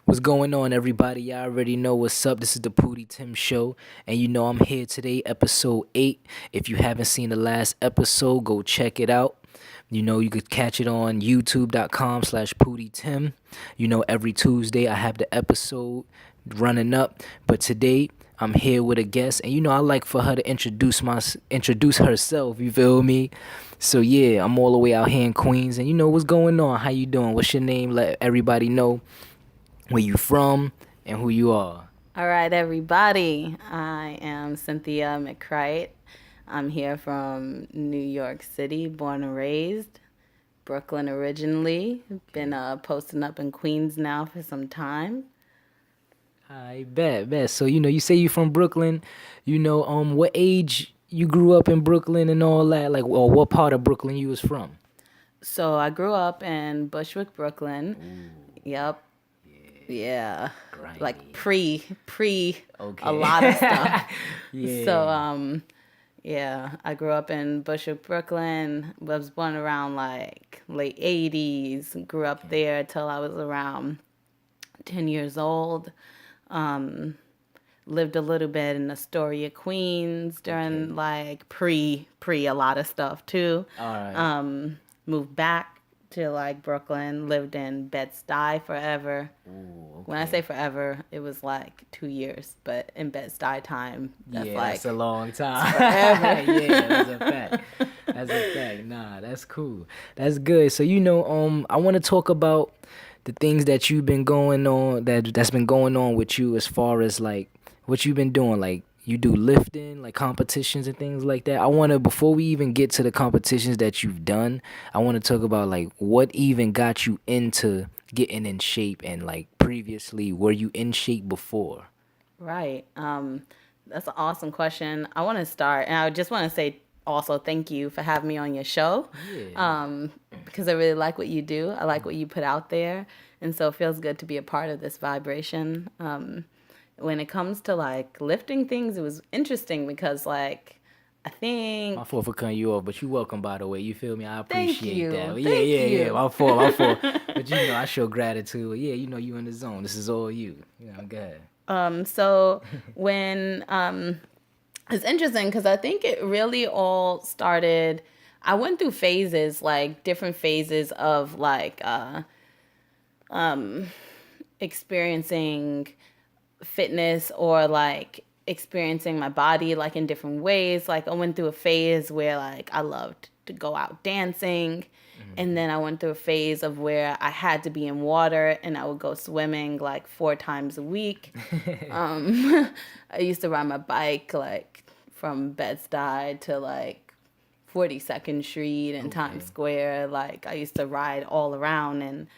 What's going on, everybody? Y'all already know what's up. This is the PootieTim Show, and you know I'm here today, episode 8. If you haven't seen the last episode, go check it out. You know, you could catch it on youtube.com/PootieTim. You know, every Tuesday I have the episode running up, but today I'm here with a guest, and you know I like for her to introduce herself. You feel me? So yeah, I'm all the way out here in Queens, and you know what's going on. How you doing? What's your name? Let everybody know where you from and who you are. All right, everybody. I am Cynthia McCrite. I'm here from New York City, born and raised. Brooklyn originally. Been posting up in Queens now for some time. I bet. So you know, you say you from Brooklyn. You know, what age you grew up in Brooklyn and all that, like, or what part of Brooklyn you was from? So I grew up in Bushwick, Brooklyn. Ooh, Yep. Yeah. Like grimy. pre a Okay. lot of stuff. So Yeah. yeah, I grew up in Bushwick, Brooklyn. Was born around like late 80s. Grew up Okay. there till I was around 10 years old. Lived a little bit in Astoria, Queens Okay. during like pre a lot of stuff too. All right. Moved back to like Brooklyn. Lived in Bed-Stuy forever. Ooh, When I say okay. forever, it was like 2 years, but in Bed-Stuy time, that's Yeah, that's a like long it's time. forever. Yeah, that's a fact. That's a fact. Nah, that's cool. That's good. So you know, I want to talk about the things that you've been going on that's been going on with you as far as like what you've been doing. Like you do lifting, like competitions and things like that. I want to before we even get to the competitions that you've done, I want to talk about like what even got you into getting in shape and like previously were you in shape before? Right. That's an awesome question. I want to start, and I just want to say also thank you for having me on your show, Yeah. because I really like what you do. I like what you put out there, and so it feels good to be a part of this vibration. When it comes to like lifting things, it was interesting because like I My think fault for cutting you off, but you welcome by the way. You feel me? I thank appreciate you, that. Yeah, thank yeah, yeah. you. My fault. But you know, I show gratitude. Yeah, you know, you in the zone. This is all you. You know, go ahead. So when it's interesting because I think it really all started. I went through phases, like different phases of like experiencing fitness or like experiencing my body like in different ways. Like I went through a phase where like I loved to go out dancing. And then I went through a phase of where I had to be in water and I would go swimming like 4 times a week. I used to ride my bike like from Bed-Stuy to like 42nd Street and Times Okay. Square. Like I used to ride all around, and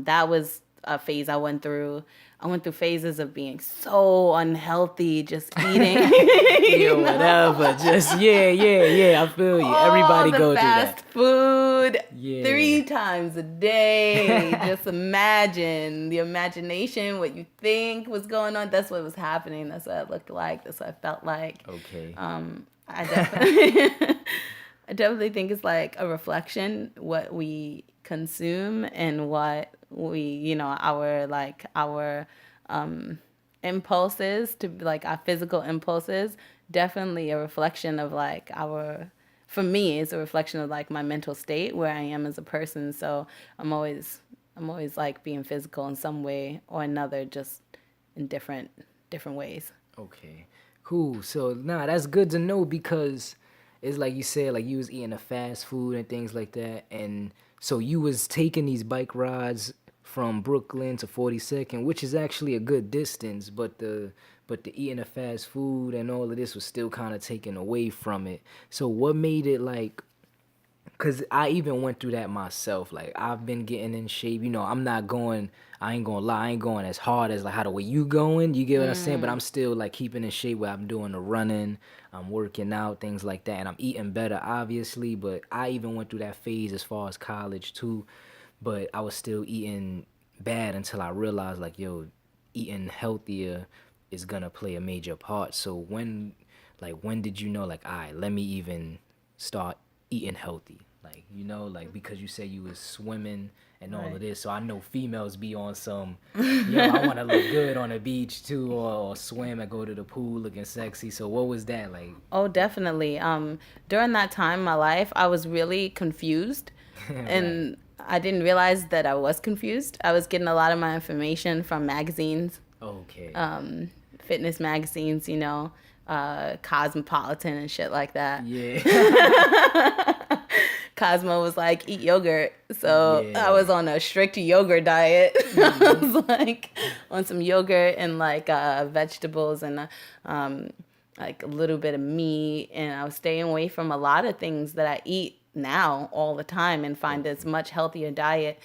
that was a phase I went through. I went through phases of being so unhealthy, just eating, Yeah, you know, whatever. Just yeah. I feel you. all Everybody the go through that. fast food Yeah. 3 times a day. Just imagine the imagination, what you think was going on. That's what was happening. That's what it looked like. That's what I felt like. Okay. I definitely, I definitely think it's like a reflection what we consume and what we, our impulses to like our physical impulses. Definitely a reflection of like our. For me, it's a reflection of like my mental state where I am as a person. So I'm always, I'm always like being physical in some way or another, just in different ways. Okay, cool. So nah, that's good to know because it's like you said, like you was eating a fast food and things like that, and so you was taking these bike rides from Brooklyn to 42nd, which is actually a good distance, but the eating a fast food and all of this was still kind of taken away from it. So what made it like Cause I even went through that myself. Like I've been getting in shape. You know, I'm not going. I ain't gonna lie. I ain't going as hard as like how the way you going. You get what I'm saying? But I'm still like keeping in shape where I'm doing the running. I'm working out, things like that, and I'm eating better, obviously. But I even went through that phase as far as college too. But I was still eating bad until I realized like, yo, eating healthier is gonna play a major part. So when did you know like, all right, let me even start eating healthy? Like, you know, like because you said you was swimming and all Right. of this, so I know females be on some, yo, I want to look good on the beach too, or swim and go to the pool looking sexy. So what was that like? Oh, definitely. During that time in my life, I was really confused, Right. and I didn't realize that I was confused. I was getting a lot of my information from magazines, Okay. fitness magazines, Cosmopolitan and shit like that. Yeah. Cosmo was like, eat yogurt. So Yeah. I was on a strict yogurt diet. I was like on some yogurt and like vegetables and like a little bit of meat. And I was staying away from a lot of things that I eat now all the time and find this much healthier diet.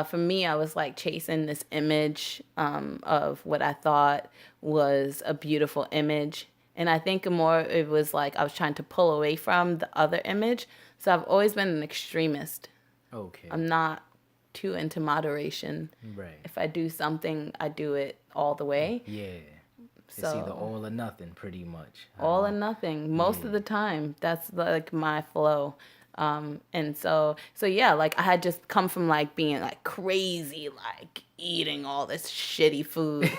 For me, I was like chasing this image of what I thought was a beautiful image. And I think more it was like I was trying to pull away from the other image. So I've always been an extremist. Okay. I'm not too into moderation. Right. If I do something, I do it all the way. Yeah. It's So either all or nothing, pretty much. all or nothing. Most of the time, that's like my flow. And so yeah, like I had just come from like being like crazy, like eating all this shitty food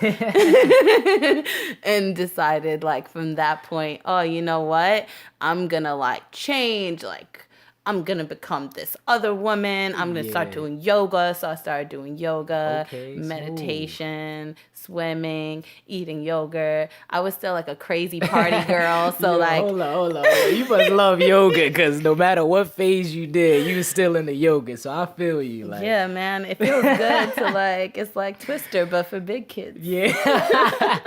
and decided like from that point, oh, you know what? I'm gonna like change, like I'm gonna become this other woman. I'm gonna start Yeah. doing yoga. So I started doing yoga, Okay, meditation, swimming, eating yogurt. I was still like a crazy party girl. So Yo, like hold on. You must love yoga, because no matter what phase you did, you was still in the yoga. So I feel you. Like, yeah, man, it feels good to like it's like Twister but for big kids. yeah.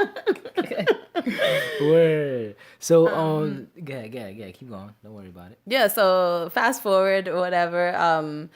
Word. So, go ahead. Keep going. Don't worry about it. Yeah, so fast forward or whatever,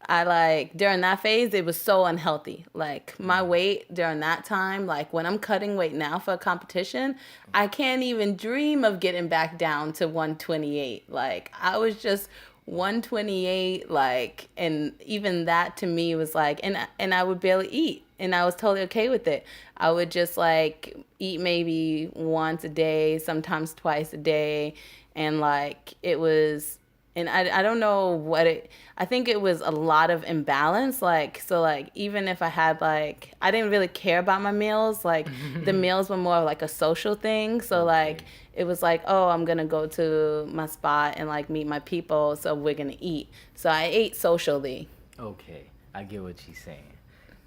I like during that phase it was so unhealthy. Like my weight during that time, like when I'm cutting weight now for a competition, I can't even dream of getting back down to 128. Like I was just 128, like, and even that to me was like, and I would barely eat, and I was totally okay with it. I would just like eat maybe once a day, sometimes twice a day, and like it was, and I don't know what it, I think it was a lot of imbalance. Like, so like, even if I had like, I didn't really care about my meals. Like the meals were more like a social thing. So like, it was like, oh, I'm going to go to my spot and like meet my people. So we're going to eat. So I ate socially. Okay, I get what you're saying.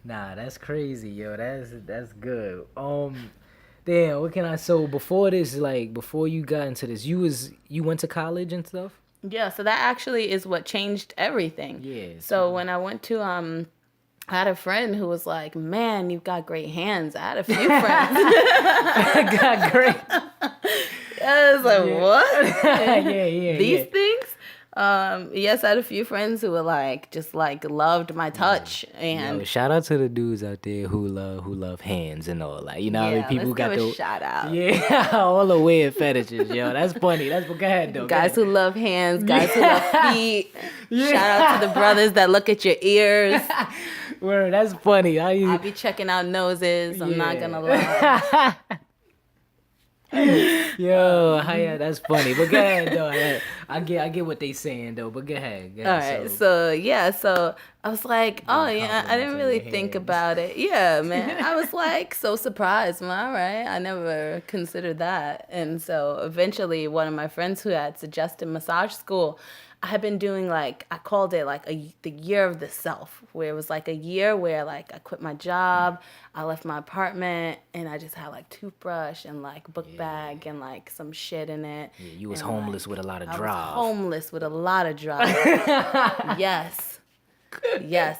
Nah, that's crazy, yo. That's good. Damn, what can I? So before this, like before you got into this, you went to college and stuff. Yeah. So that actually is what changed everything. Yeah. So when I went to, I had a friend who was like, man, you've got great hands. I had a few friends. I got great. I was like, what? Yeah. These things? Yes, I had a few friends who were like, just like loved my touch. And Yo, shout out to the dudes out there who love hands and all that. You know, what I mean, yeah, people let's got give the a shout out. yeah, all the weird fetishes, yo. That's funny. That's what. Go ahead, though. Guys who love hands, guys who love feet. Shout out to the brothers that look at your ears. Word, that's funny. I'll be checking out noses. I'm not gonna lie. Yo, that's funny. But go ahead, though. I get what they saying though. But go ahead. All right, so yeah, so I was like, oh yeah, I didn't complimenting really your think hands. about it. Yeah, man, I was like so surprised. I'm all right, I never considered that. And so eventually, one of my friends who had suggested massage school, I had been doing like, I called it like the year of the self, where it was like a year where like I quit my job, I left my apartment, and I just had like toothbrush and like book bag and like some shit in it. Yeah, you was And, homeless with a lot of I was drive. homeless with a lot of drive. Yes.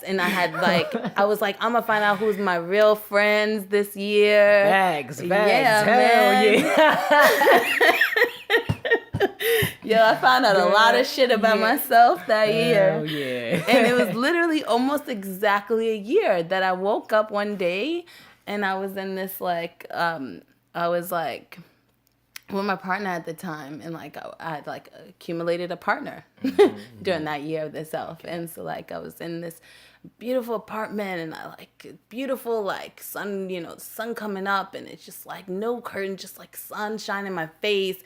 And I had like, I was like, I'm gonna find out who's my real friends this year. Bags, Yeah, hell man. yeah. Yo, I found out a lot of shit about myself that Hell year. yeah. And it was literally almost exactly a year that I woke up one day and I was in this like, I was like with my partner at the time, and like I had like accumulated a partner during that year of the self. And so like I was in this beautiful apartment, and I like beautiful like sun, sun coming up, and it's just like no curtain, just like sun shining in my face.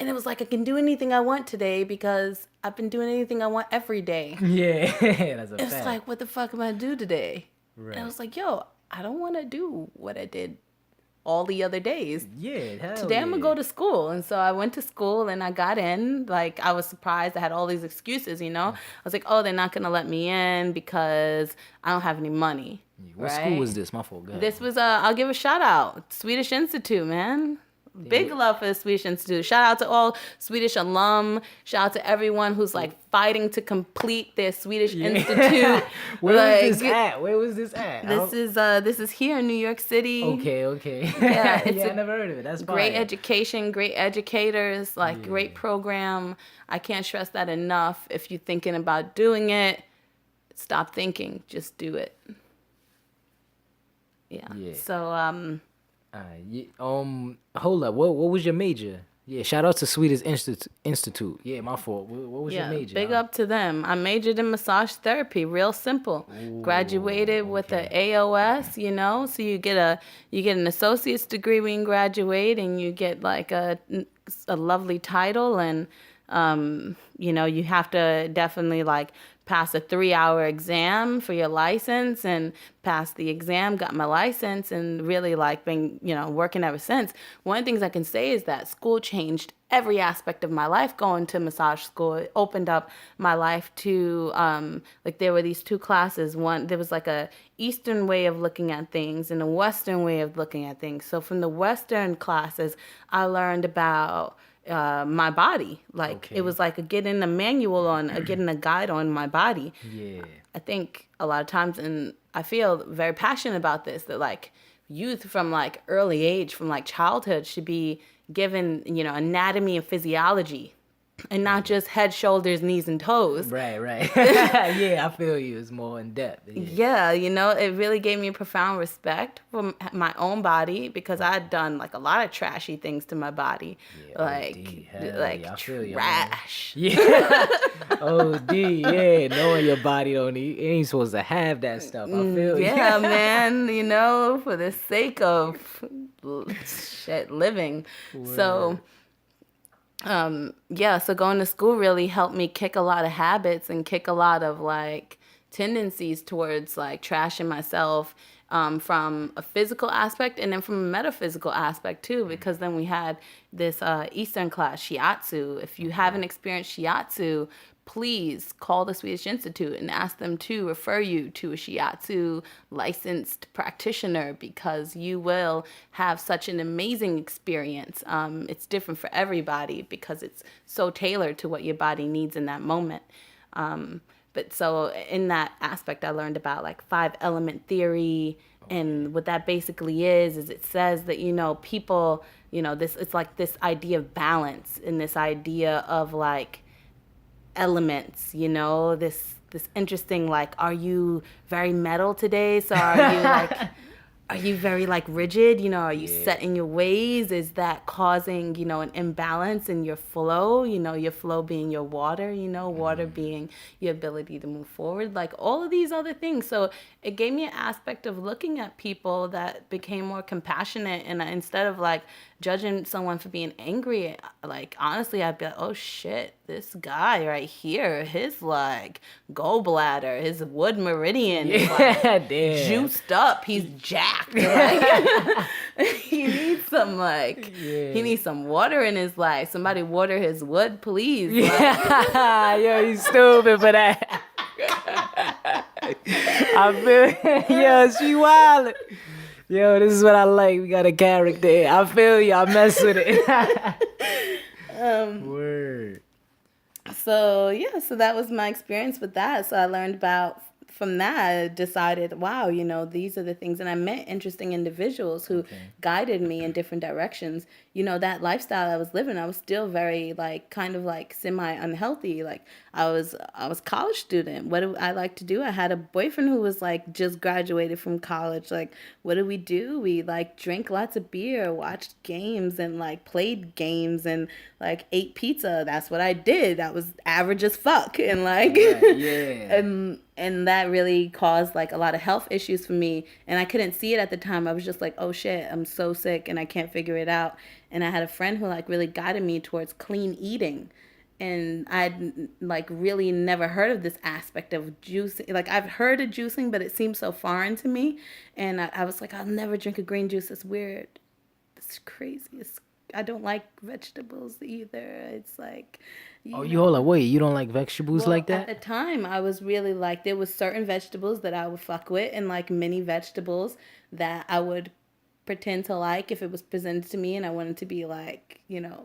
And it was like, I can do anything I want today because I've been doing anything I want every day. Yeah, that's a It's fact. like, what the fuck am I gonna do today? Right. And I was like, yo, I don't want to do what I did all the other days. Yeah, hell Today I'm gonna go to school. And so I went to school and I got in. Like, I was surprised. I had all these excuses, you know? I was like, oh, they're not gonna let me in because I don't have any money. What school was this? My fault. Go ahead. This was, I'll give a shout out, Swedish Institute, man. Big love for the Swedish Institute. Shout out to all Swedish alum. Shout out to everyone who's like fighting to complete their Swedish Institute. Where like, was this at? Where was this at? This is here in New York City. Okay. Yeah, it's I never heard of it. That's great fire. education, great educators, like great program. I can't stress that enough. If you're thinking about doing it, stop thinking. Just do it. Yeah. So hold up. What was your major? Yeah, shout out to Swedish Institute. Yeah, my fault. What was your major? Big up to them. I majored in massage therapy. Real simple. Graduated with an AOS. You know, so you get an associate's degree when you graduate, and you get like a lovely title, and you know, you have to definitely like pass a 3-hour exam for your license, and passed the exam, got my license, and really like been, you know, working ever since. One of the things I can say is that school changed every aspect of my life. Going to massage school, it opened up my life to like, there were these two classes. One, there was like a Eastern way of looking at things and a Western way of looking at things. So from the Western classes, I learned about my body. Like, it was like getting a manual on, getting a guide on my body. Yeah. I think a lot of times, and I feel very passionate about this, that like youth from like early age, from like childhood, should be given, you know, anatomy and physiology, and not just head, shoulders, knees, and toes. Right. Yeah, I feel you. It's more in depth. Yeah, you know, it really gave me profound respect for my own body, because I'd done like a lot of trashy things to my body, like I feel you, trash. Yeah. OD, yeah. Knowing your body ain't supposed to have that stuff. I feel you. Yeah, man, you know, for the sake of living. Word. So so going to school really helped me kick a lot of habits and kick a lot of like tendencies towards like trashing myself, from a physical aspect and then from a metaphysical aspect too, because then we had this Eastern class, Shiatsu. If you haven't experienced Shiatsu, please call the Swedish Institute and ask them to refer you to a Shiatsu licensed practitioner, because you will have such an amazing experience. It's different for everybody because it's so tailored to what your body needs in that moment. But so in that aspect, I learned about like 5-element theory. And what that basically is it says that, you know, people, you know, it's like this idea of balance and this idea of like elements, you know, this interesting, like, are you very metal today? So are you like, are you very like rigid? You know, are you set in your ways? Is that causing, you know, an imbalance in your flow? You know, your flow being your water, you know, water being your ability to move forward, like all of these other things. So it gave me an aspect of looking at people that became more compassionate. And instead of like judging someone for being angry, like honestly, I'd be like, oh shit, this guy right here, his like gallbladder, his wood meridian is like juiced up. He's jacked. Like, he needs some like he needs some water in his life. Somebody water his wood, please. Yeah. Yo, you stupid for that. I feel yo, she wild. Yo, this is what I like. We got a character. I feel you. I mess with it. Word. So that was my experience with that. So I learned about, from that, I decided, wow, you know, these are the things. And I met interesting individuals who guided me in different directions. You know, that lifestyle I was living, I was still very like kind of like semi unhealthy. Like I was college student. What do I like to do? I had a boyfriend who was like just graduated from college. Like, what did we do? We like drank lots of beer, watched games, and like played games, and like ate pizza. That's what I did. I was average as fuck. And like and that really caused like a lot of health issues for me, and I couldn't see it at the time. I was just like, oh shit, I'm so sick and I can't figure it out. And I had a friend who like really guided me towards clean eating, and I'd like really never heard of this aspect of juicing. Like I've heard of juicing, but it seems so foreign to me. And I was like, I'll never drink a green juice. It's weird. It's crazy. I don't like vegetables either. It's like, Oh, you you hold know. on, wait, you don't like vegetables Well, like at the that? time, I was really like, there was certain vegetables that I would fuck with, and like many vegetables that I would pretend to like if it was presented to me and I wanted to be like,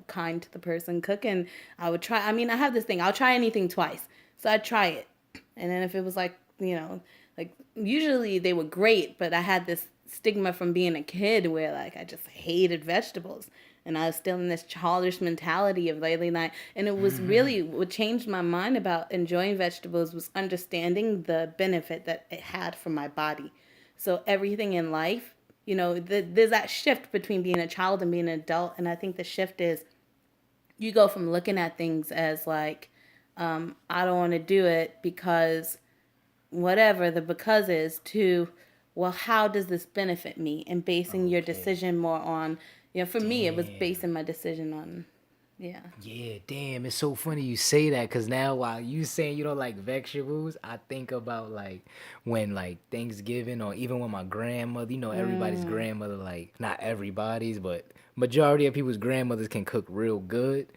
kind to the person cooking. I would try. I mean, I have this thing. I'll try anything twice. So I'd try it. And then if it was like, like usually they were great, but I had this stigma from being a kid where like I just hated vegetables. And I was still in this childish mentality of lately night. And it was really what changed my mind about enjoying vegetables was understanding the benefit that it had for my body. So everything in life, there's that shift between being a child and being an adult. And I think the shift is you go from looking at things as like, I don't want to do it because whatever the because is, to, well, how does this benefit me? And basing your Okay. decision more on, for me, it was Damn. basing my decision on, yeah. Yeah, damn, it's so funny you say that because now while you saying you don't like vegetables, I think about like when like Thanksgiving or even when my grandmother, everybody's grandmother, like not everybody's, but majority of people's grandmothers can cook real good.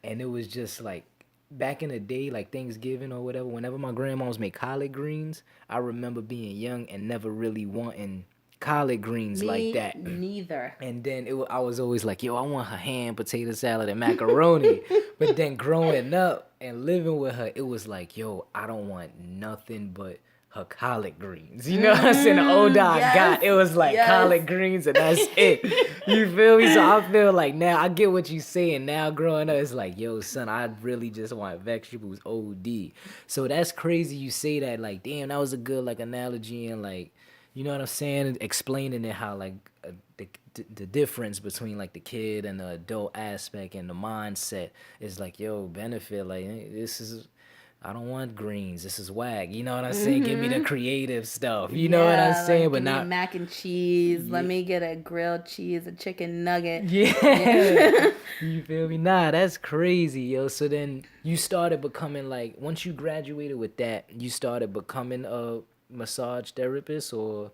And it was just like back in the day, like Thanksgiving or whatever, whenever my grandmas make collard greens, I remember being young and never really wanting collard greens like Me that. neither. And then I was always like, yo, I want her ham, potato salad, and macaroni. But then growing up and living with her, it was like, yo, I don't want nothing but her collard greens. You know what I'm saying? The older I Yes, got, it was like yes. collard greens and that's it. You feel me? So I feel like now, I get what you saying. Now growing up, it's like, yo, son, I really just want vegetables OD. So that's crazy you say that. Like, damn, that was a good like analogy and like, you know what I'm saying? Explaining it how like the difference between like the kid and the adult aspect and the mindset is like, yo, benefit. Like this is, I don't want greens. This is whack. You know what I'm saying? Give me the creative stuff. You know what I'm Yeah, saying? like But give me a not. mac and cheese. Let Yeah. me get a grilled cheese, a chicken nugget. Yeah. Yeah. You feel me? Nah, that's crazy, yo. So then you started becoming like once you graduated with that, you started becoming a massage therapist or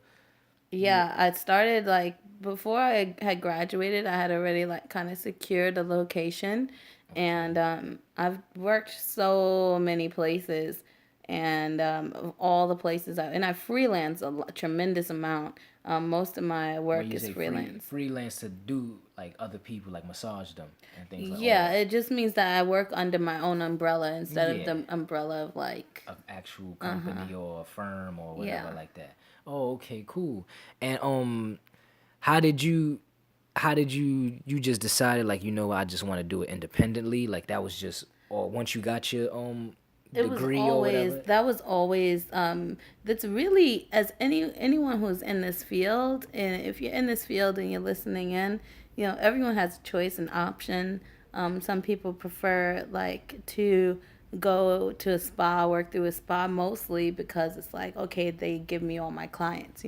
you Yeah, I started like before I had graduated, I had already like kind of secured a location, and okay. I've worked so many places, and of all the places I freelance tremendous amount. Most of my When work you is say freelance. freelance to do like other people like massage them and things like Yeah, oh it just means that I work under my own umbrella instead of yeah the umbrella of like, a actual company or a firm or whatever yeah. like that. Oh, okay, cool. And how did you you just decided like I just want to do it independently like that was just or once you got your It was degree or always whatever? that was always that's really, as anyone who's in this field, and if you're in this field and you're listening in, everyone has a choice and option. Some people prefer like to go to a spa, work through a spa, mostly because it's like, okay, they give me all my clients.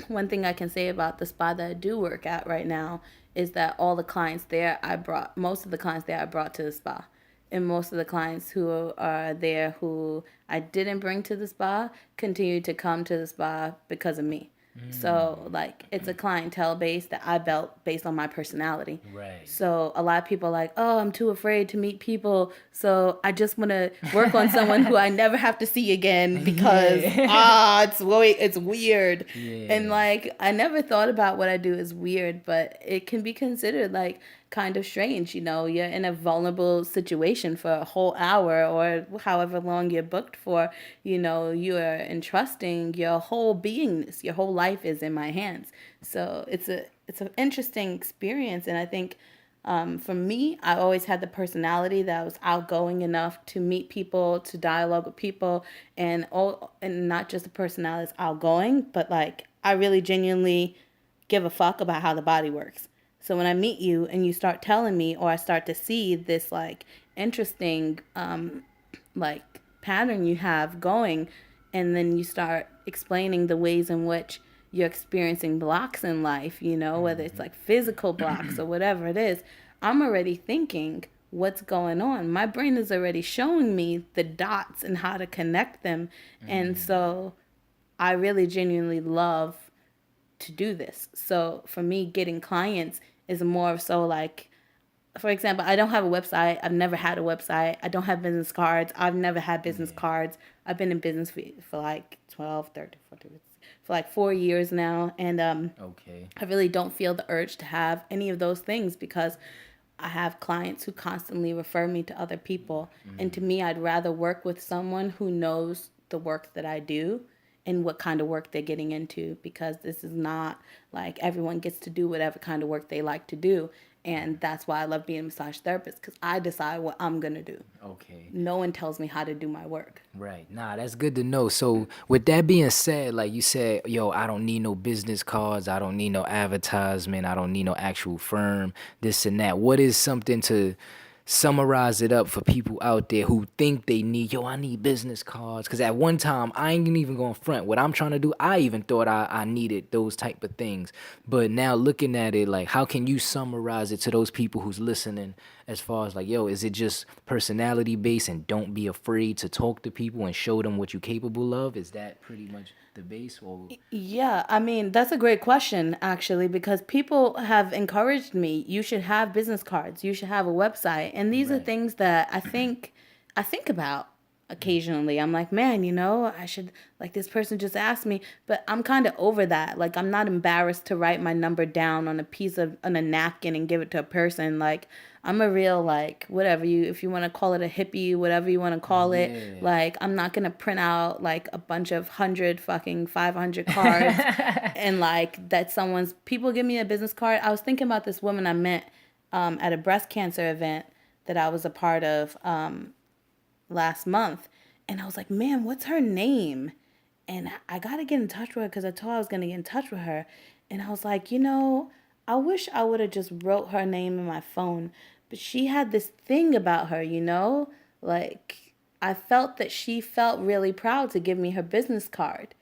One thing I can say about the spa that I do work at right now is that all the clients there I brought most of the clients there I brought to the spa, and most of the clients who are there who I didn't bring to the spa continue to come to the spa because of me. So like it's a clientele base that I built based on my personality. Right. So a lot of people are like, oh, I'm too afraid to meet people, so I just want to work on someone who I never have to see again because Yeah. it's weird. And Yeah. like I never thought about what I do as weird, but it can be considered like kind of strange. You're in a vulnerable situation for a whole hour or however long you're booked for. You are entrusting your whole beingness, your whole life is in my hands. So it's an interesting experience, and I think for me, I always had the personality that I was outgoing enough to meet people, to dialogue with people, and not just the personality that's outgoing, but like I really genuinely give a fuck about how the body works. So when I meet you and you start telling me, or I start to see this like interesting like pattern you have going, and then you start explaining the ways in which you're experiencing blocks in life, you know, whether it's like physical blocks or whatever it is, I'm already thinking what's going on. My brain is already showing me the dots and how to connect them. And so I really genuinely love to do this. So for me, getting clients is more so like, for example, I don't have a website. I've never had a website. I don't have business cards. I've never had business cards. I've been in business for like 12, 13, 14, for like 4 years now. And Okay. I really don't feel the urge to have any of those things because I have clients who constantly refer me to other people. And to me, I'd rather work with someone who knows the work that I do and what kind of work they're getting into, because this is not like everyone gets to do whatever kind of work they like to do. And that's why I love being a massage therapist, because I decide what I'm going to do. Okay. No one tells me how to do my work. Right. Nah, that's good to know. So with that being said, like you said, yo, I don't need no business cards. I don't need no advertisement. I don't need no actual firm, this and that. What is something to summarize it up for people out there who think they need, yo, I need business cards? Because at one time, I ain't even going front. What I'm trying to do, I even thought I needed those type of things. But now looking at it, like, how can you summarize it to those people who's listening as far as like, yo, is it just personality based and don't be afraid to talk to people and show them what you're capable of? Is that pretty much the base? Or Yeah, I mean, that's a great question, actually, because people have encouraged me, you should have business cards, you should have a website. And these are Right. things that I think about occasionally. I'm like, man, you know, I should, like, this person just asked me, but I'm kind of over that. Like, I'm not embarrassed to write my number down on a napkin and give it to a person. Like, I'm a real, like, whatever you, if you want to call it a hippie, whatever you want to call it, Yeah. like, I'm not going to print out, like, a bunch of 500 cards and, like, that people give me a business card. I was thinking about this woman I met at a breast cancer event that I was a part of last month. And I was like, man, what's her name? And I got to get in touch with her because I told her I was going to get in touch with her. And I was like, you know, I wish I would have just wrote her name in my phone. But she had this thing about her, you know? Like, I felt that she felt really proud to give me her business card.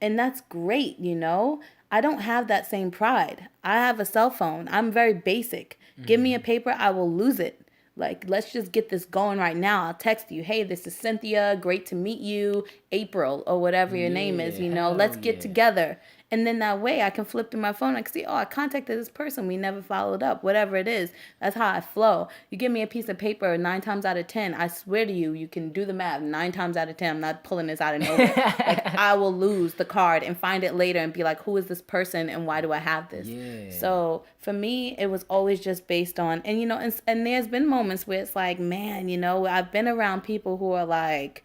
And that's great, you know? I don't have that same pride. I have a cell phone. I'm very basic. Give me a paper, I will lose it. Like, let's just get this going right now. I'll text you, hey, this is Cynthia. Great to meet you. April, or whatever your name is, you know. hell Let's get yeah. together. And then that way I can flip through my phone. I can see, oh, I contacted this person. We never followed up. Whatever it is, that's how I flow. You give me a piece of paper 9 times out of 10, I swear to you, you can do the math. 9 times out of 10, I'm not pulling this out of nowhere. Like, I will lose the card and find it later and be like, who is this person and why do I have this? Yeah. So for me, it was always just based on, and you know, and there's been moments where it's like, man, you know, I've been around people who are like,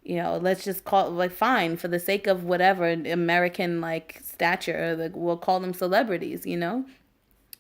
you know, let's just call, like, fine, for the sake of whatever American, like, stature, like, we'll call them celebrities, you know?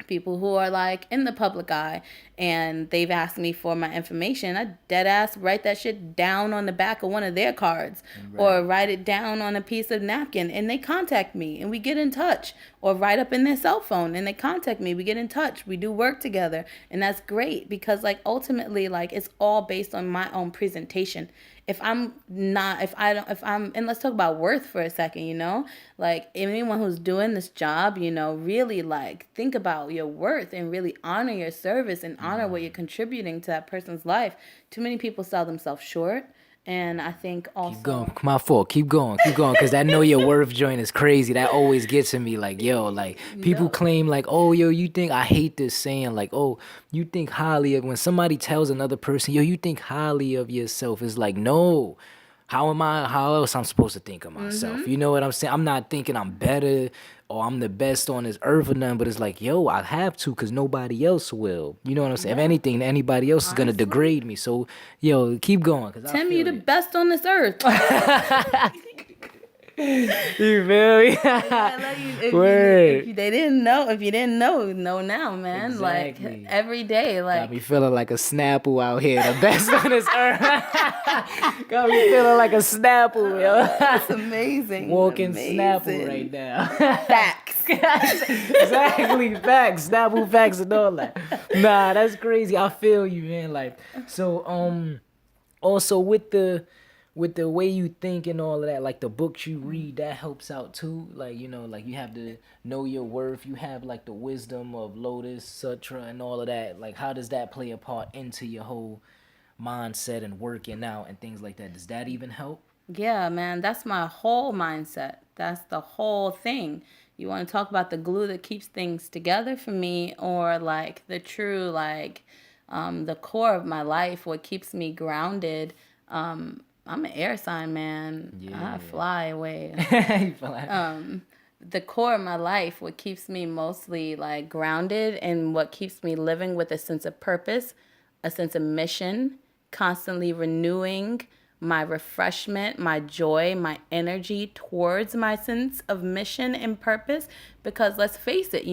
People who are, like, in the public eye, and they've asked me for my information. I dead ass write that shit down on the back of one of their cards, or write it down on a piece of napkin, and they contact me and we get in touch, or write up in their cell phone and they contact me, we get in touch, we do work together. And that's great because, like, ultimately, like, it's all based on my own presentation. If I'm not, if I don't, if I'm, and let's talk about worth for a second, you know, like, anyone who's doing this job, you know, really, like, think about your worth and really honor your service and honor what you're contributing to that person's life. Too many people sell themselves short. And I think also, Keep going. My fault. Keep going. Keep going. Because that know your worth joint is crazy. That always gets to me. Like, yo, like, people No. claim, like, oh, yo, you think, I hate this saying, like, oh, you think highly of, when somebody tells another person, yo, you think highly of yourself. It's like, no. How else I'm supposed to think of myself? You know what I'm saying? I'm not thinking I'm better or I'm the best on this earth or nothing, but it's like, yo, I have to because nobody else will. You know what I'm saying? If anything, anybody else is going to degrade me. So, yo, keep going. Cause Tim, you the best on this earth. You feel me? Word. If they didn't know, if you didn't know now, man. Exactly. Like, every day, Got like, me feeling like a Snapple out here, the best on this earth. Got me feeling like a Snapple, yo. that's amazing. Walking amazing. Snapple right now. Facts. Exactly, facts, Snapple facts and all that. Nah, that's crazy. I feel you, man. Like, so, also with with the way you think and all of that, like the books you read, that helps out too. Like, like you have to know your worth. You have like the wisdom of Lotus Sutra and all of that. Like, how does that play a part into your whole mindset and working out and things like that? Does that even help? Yeah, man, that's my whole mindset. That's the whole thing. You want to talk about the glue that keeps things together for me, or like the true, like, the core of my life, what keeps me grounded. I'm an air sign, man. I Yeah. fly away. You feel like- The core of my life, what keeps me mostly like grounded and what keeps me living with a sense of purpose, a sense of mission, constantly renewing my refreshment, my joy, my energy towards my sense of mission and purpose. Because let's face it,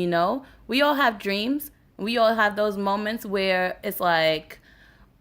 we all have dreams. We all have those moments where it's like,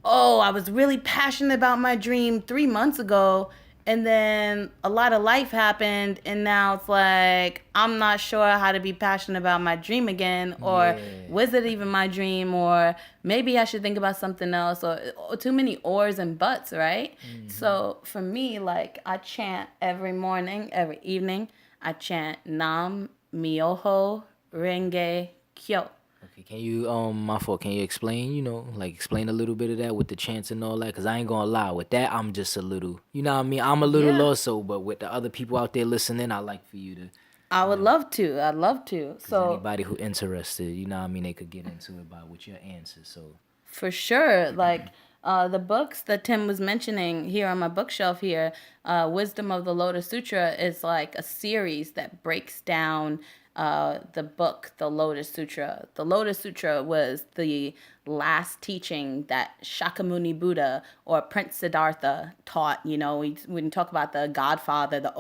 oh, I was really passionate about my dream 3 months ago, and then a lot of life happened, and now it's like, I'm not sure how to be passionate about my dream again, or Yeah. was it even my dream, or maybe I should think about something else, or too many ors and buts, right? So for me, like, I chant every morning, every evening, I chant Nam Myoho Renge Kyo. Okay, can you my fault, can you explain, like explain a little bit of that with the chants and all that? Cause I ain't gonna lie, with that I'm just a little, you know what I mean? I'm a little Yeah. lost, so but with the other people out there listening, I like for you to, I would love to. I'd love to. So anybody who interested, you know what I mean, they could get into it by with your answers. So for sure, like the books that Tim was mentioning here on my bookshelf here, Wisdom of the Lotus Sutra is like a series that breaks down the book, the Lotus Sutra. The Lotus Sutra was the last teaching that Shakyamuni Buddha or Prince Siddhartha taught. We talk about the Godfather, the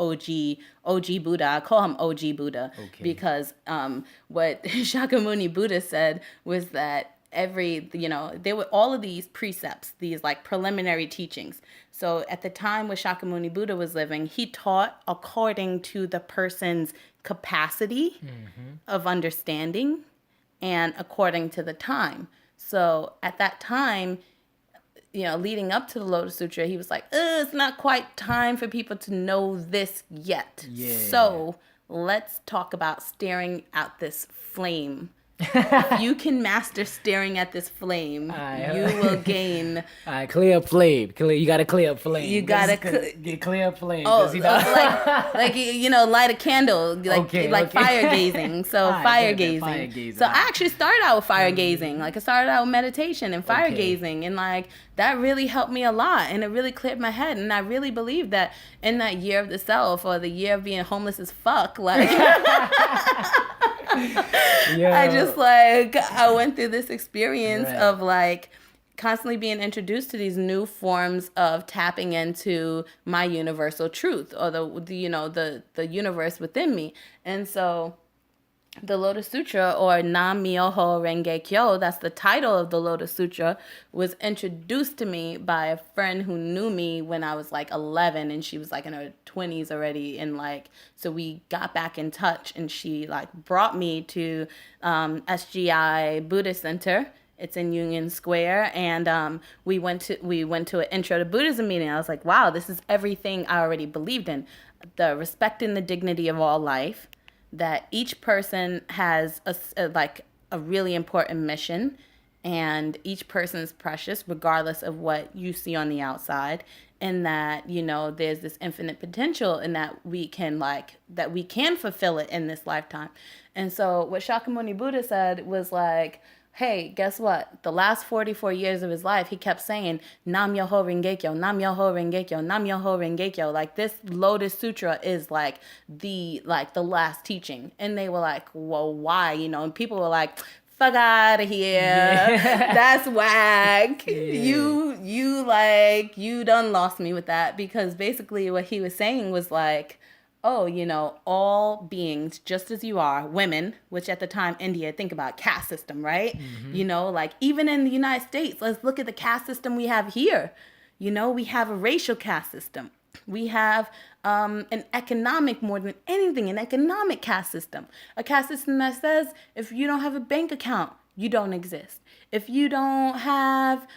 OG Buddha. I call him OG Buddha because what Shakyamuni Buddha said was that there were all of these precepts, these like preliminary teachings. So at the time when Shakyamuni Buddha was living, he taught according to the person's capacity of understanding and according to the time. So at that time, leading up to the Lotus Sutra, he was like, it's not quite time for people to know this yet. Yeah. So let's talk about staring at this flame. If you can master staring at this flame, you will gain. all right, clear up flame. You gotta clear up flame. You gotta get clear up flame. Oh, 'cause, light a candle, Okay. fire gazing. So Alright, fire bet, gazing. fire gazing, So I alright. actually started out with fire gazing. Like I started out with meditation and fire Okay. gazing, and like that really helped me a lot, and it really cleared my head. And I really believe that in that year of the self, or the year of being homeless as fuck, like. Yeah. I went through this experience Right. of like constantly being introduced to these new forms of tapping into my universal truth, or the universe within me. And so the Lotus Sutra, or Nam Myoho Renge Kyo, that's the title of the Lotus Sutra, was introduced to me by a friend who knew me when I was like 11, and she was like in her 20s already. And like, so we got back in touch, and she like brought me to SGI Buddhist Center. It's in Union Square, and we went to an Intro to Buddhism meeting. I was like, wow, this is everything I already believed in: the respect and the dignity of all life, that each person has a really important mission, and each person is precious regardless of what you see on the outside, and that there's this infinite potential, and that we can fulfill it in this lifetime. And so what Shakyamuni Buddha said was like, hey, guess what? The last 44 years of his life, he kept saying, Nam Myoho Renge Kyo, Nam Myoho Renge Kyo, Nam Myoho Renge Kyo. Like, this Lotus Sutra is like the last teaching. And they were like, well, why? And people were like, fuck out of here. Yeah. That's whack. Yeah. You done lost me with that. Because basically what he was saying was like, oh, all beings, just as you are, women, which at the time, India, think about caste system, right? Like even in the United States, let's look at the caste system we have here. We have a racial caste system. We have an economic, more than anything, an economic caste system. A caste system that says if you don't have a bank account, you don't exist. If you don't have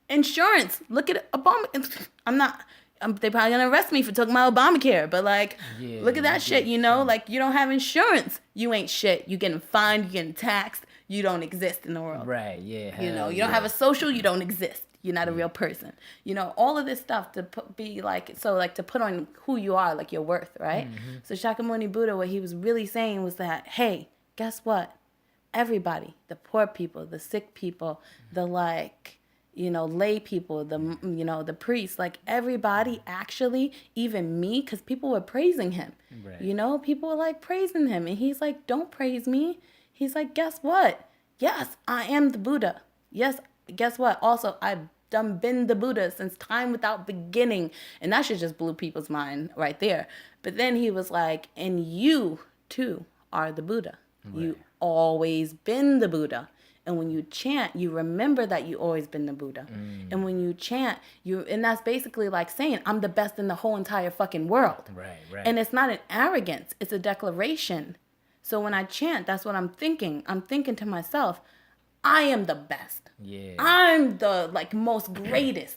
insurance, look at Obama. They probably gonna arrest me for talking about Obamacare, but like, Yeah, look at that you shit, get you know? some- Like, you don't have insurance. You ain't shit. You getting fined, you getting taxed. You don't exist in the world. Right, yeah, You know, hell you don't have a yeah. social, you don't exist. You're not a real person. You know, all of this stuff to be like, so like to put on who you are, like your worth, right? So Shakyamuni Buddha, what he was really saying was that, hey, guess what? Everybody, the poor people, the sick people, the like, you know, lay people, the, you know, the priests, like everybody actually, even me, because people were praising him. Right. You know, people were like praising him. And he's like, don't praise me. He's like, guess what? Yes, I am the Buddha. Yes, guess what? Also, I've done been the Buddha since time without beginning. And that shit just blew people's mind right there. But then he was like, and you too are the Buddha. You always been the Buddha. And when you chant, you remember that you always been the Buddha. And when you chant, and that's basically like saying, I'm the best in the whole entire fucking world. Right, right. And it's not an arrogance, it's a declaration. So when I chant, that's what I'm thinking. I'm thinking to myself, I am the best. Yeah. I'm the like most greatest.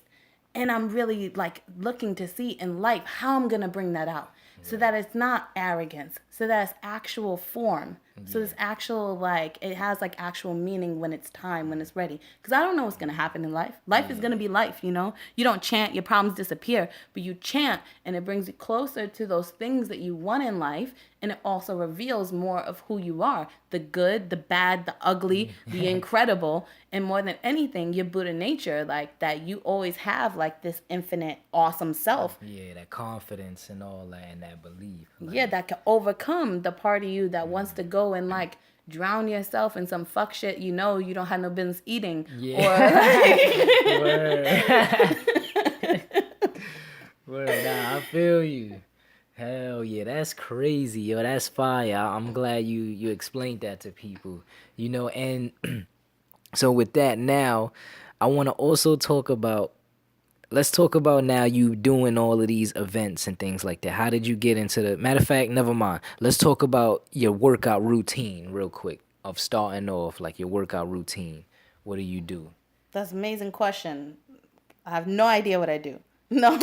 And I'm really like looking to see in life how I'm going to bring that out. So that it's not arrogance. So that it's actual form. So it's actual like it has like actual meaning when it's time, when it's ready. Because I don't know what's gonna happen in life. Life is gonna be life, you know. You don't chant, your problems disappear, but you chant, and it brings you closer to those things that you want in life, and it also reveals more of who you are: the good, the bad, the ugly, the incredible, and more than anything, your Buddha nature, like that you always have like this infinite, awesome self. Yeah, that confidence and all that and that belief. Like, Yeah, that can overcome the part of you that wants to go and like drown yourself in some fuck shit you know you don't have no business eating. Yeah. Word. Word. Nah, I feel you. Hell yeah, that's crazy, yo. That's fire. I'm glad you explained that to people. You know, and so with that now, I want to also talk about. Let's talk about now you doing all of these events and things like that. How did you get into the matter of fact, never mind. Let's talk about your workout routine real quick of starting off, like your workout routine. What do you do? That's an amazing question. I have no idea what I do. No.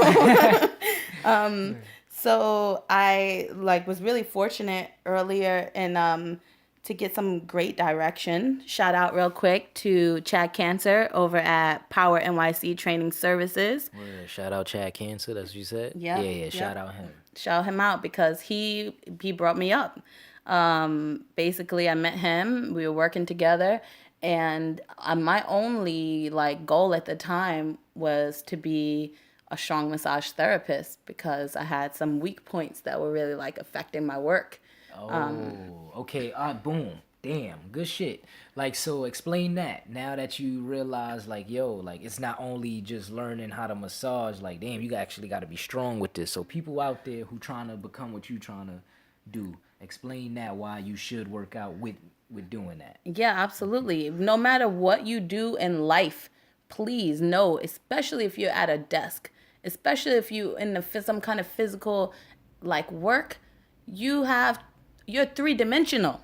So I like was really fortunate earlier and to get some great direction. Shout out real quick to Chad Cancer over at Power NYC Training Services. Word. Shout out Chad Cancer, that's what you said? Yep, Yeah, yep. shout out him. Shout him out because he brought me up. Basically, I met him. We were working together, and my only like goal at the time was to be a strong massage therapist because I had some weak points that were really like affecting my work. Oh, okay. Boom. Damn, good shit. Like, so explain that. Now that you realize, like, yo, like, it's not only just learning how to massage. Like, damn, you actually got to be strong with this. So people out there who trying to become what you trying to do, explain that why you should work out with doing that. Yeah, absolutely. No matter what you do in life, please know, especially if you're at a desk, especially if you in some kind of physical like work, you're three-dimensional.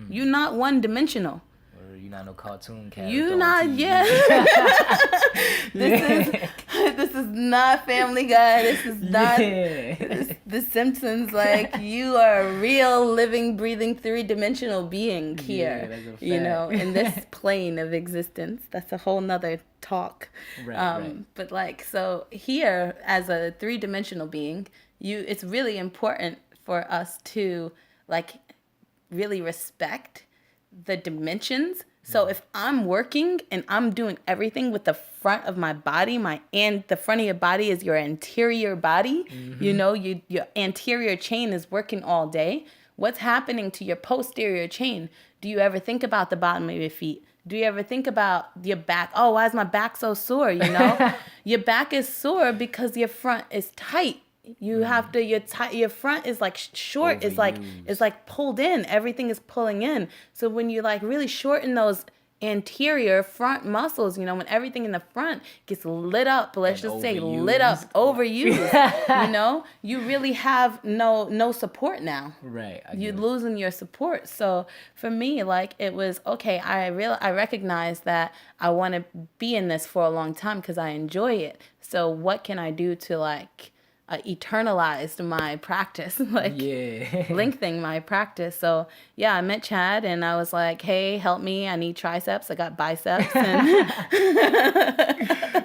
You're not one-dimensional. Or you not no cartoon character. You on not TV. This is not Family Guy. This is not Yeah. The Simpsons. Like you are a real living, breathing, three-dimensional being here. that's a You know, fact. in this plane of existence. That's a whole nother talk. Right. But like so here as a three-dimensional being, it's really important for us to like really respect the dimensions. So if I'm working and I'm doing everything with the front of my body, and the front of your body is your anterior body, you know, your anterior chain is working all day. What's happening to your posterior chain? Do you ever think about the bottom of your feet? Do you ever think about your back? Oh, why is my back so sore? You know, your back is sore because your front is tight. You have to your front is like short, it's like pulled in, everything is pulling in. So when you like really shorten those anterior front muscles, you know, when everything in the front gets lit up, let's And just say lit up, overused, you know, you really have no support now. Right. You're losing your support. So for me, like it was okay. I recognize that I want to be in this for a long time because I enjoy it. So what can I do to like eternalized my practice, like Yeah. lengthening my practice. So yeah, I met Chad and I was like, hey, help me. I need triceps. I got biceps. And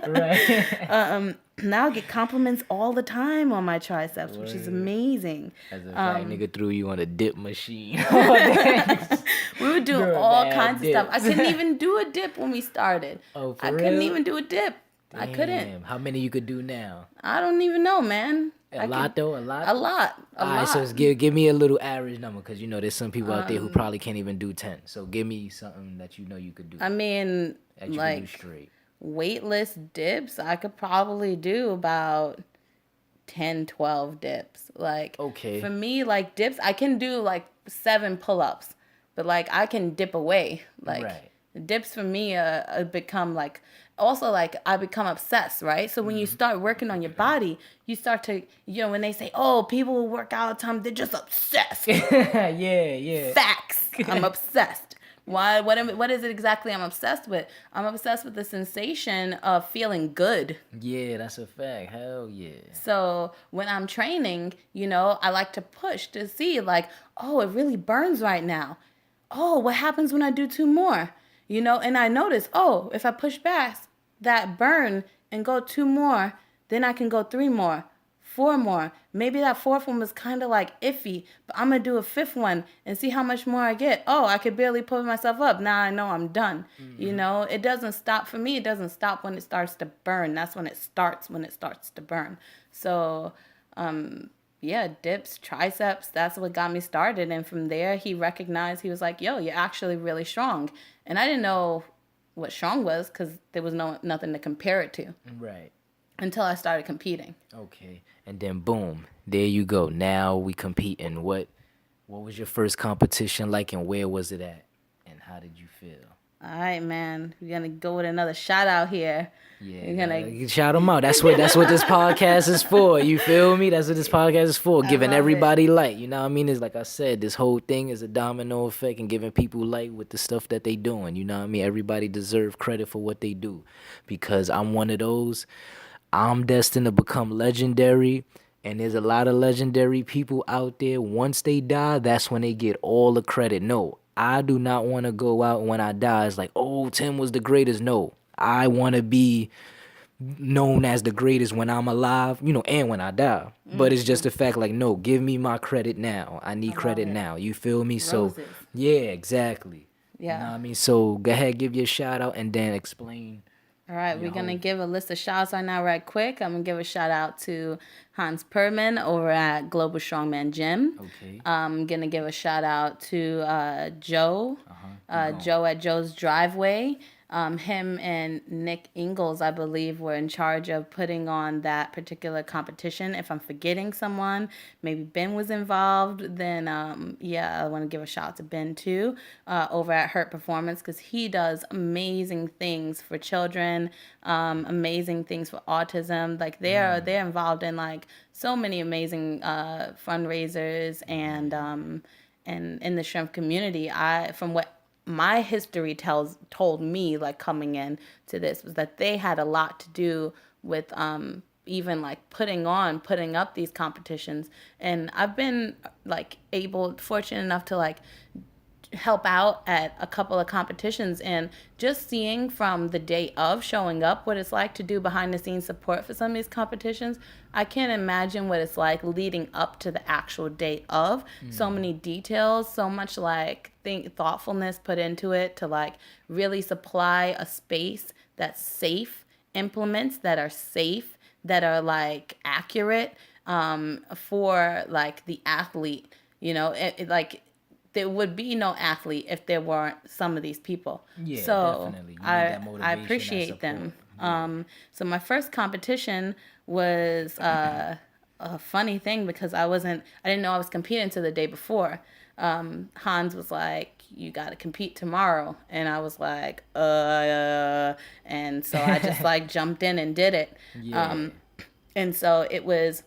Right. now I get compliments all the time on my triceps, which is Word. amazing. As a fact, nigga threw you on a dip machine. We would do Doing all mad kinds of stuff. I dips. couldn't even do a dip when we started. Oh, I for couldn't real? even do a dip. I couldn't. Damn. How many you could do now? I don't even know, man. A lot though? A lot? A lot. A All right, so lot. give me a little average number because there's some people out there who Um, probably can't even do 10. So give me something that you could do. I mean, That you could do like straight. weightless dips, I could probably do about 10, 12 dips. Like, Okay. for me, like dips, I can do like 7 pull-ups, but like I can dip away. Like, Right. dips for me become like, also like I become obsessed, right? So when you start working on your body, you start to, when they say, oh, people who work out all the time, they're just obsessed. Yeah. Facts. I'm obsessed. Why? What is it exactly I'm obsessed with? I'm obsessed with the sensation of feeling good. Yeah, that's a fact. Hell yeah. So when I'm training, I like to push to see like, oh, it really burns right now. Oh, what happens when I do 2 more? And I notice, oh, if I push back that burn and go 2 more, then I can go 3 more, 4 more. Maybe that 4th one was kind of like iffy, but I'm going to do a 5th one and see how much more I get. Oh, I could barely pull myself up. Now I know I'm done. It doesn't stop for me. It doesn't stop when it starts to burn. That's when it starts to burn. So, yeah, dips, triceps, that's what got me started. And from there, he recognized, he was like, yo, you're actually really strong. And I didn't know what strong was because there was nothing to compare it to Right. until I started competing. Okay. And then boom, there you go. Now we competing. What was your first competition like and where was it at? And how did you feel? All right, man. We're going to go with another shout out here. Yeah, We're gonna shout them out. That's what this podcast is for. You feel me? That's what this podcast is for. Giving love everybody light. You know what I mean? It's like I said, this whole thing is a domino effect and giving people light with the stuff that they doing. You know what I mean? Everybody deserve credit for what they do. Because I'm one of those. I'm destined to become legendary. And there's a lot of legendary people out there. Once they die, that's when they get all the credit. No, I do not want to go out when I die. It's like, oh, Tim was the greatest. No, I want to be known as the greatest when I'm alive, and when I die. But it's just the fact, like, no, give me my credit now. I need credit it. now. You feel me? So, Roses. yeah, exactly. Yeah. You know what I mean? So, go ahead, give your shout out and then explain. All right, we're going to give a list of shout outs right now, right quick. I'm going to give a shout out to Hans Perman over at Global Strongman Gym. Okay. I'm going to give a shout out to Joe, Joe at Joe's Driveway. Him and Nick Ingalls, I believe, were in charge of putting on that particular competition. If I'm forgetting someone, maybe Ben was involved, then I want to give a shout out to Ben too, over at Hurt Performance, because he does amazing things for children, amazing things for autism. Like they're involved in like so many amazing fundraisers and in the shrimp community. From what my history told me, like coming in to this, was that they had a lot to do with even like putting up these competitions. And I've been like fortunate enough to like help out at a couple of competitions, and just seeing from the day of showing up what it's like to do behind the scenes support for some of these competitions. I can't imagine what it's like leading up to the actual day of. So many details, so much like thoughtfulness put into it to like really supply a space that's safe, implements that are safe, that are like accurate for like the athlete. Like there would be no athlete if there weren't some of these people. Yeah, so definitely. You need I that motivation, I that appreciate them. support. So my first competition was a funny thing because I didn't know I was competing until the day before. Hans was like, you got to compete tomorrow. And I was like, and so I just like jumped in and did it. Yeah. And so it was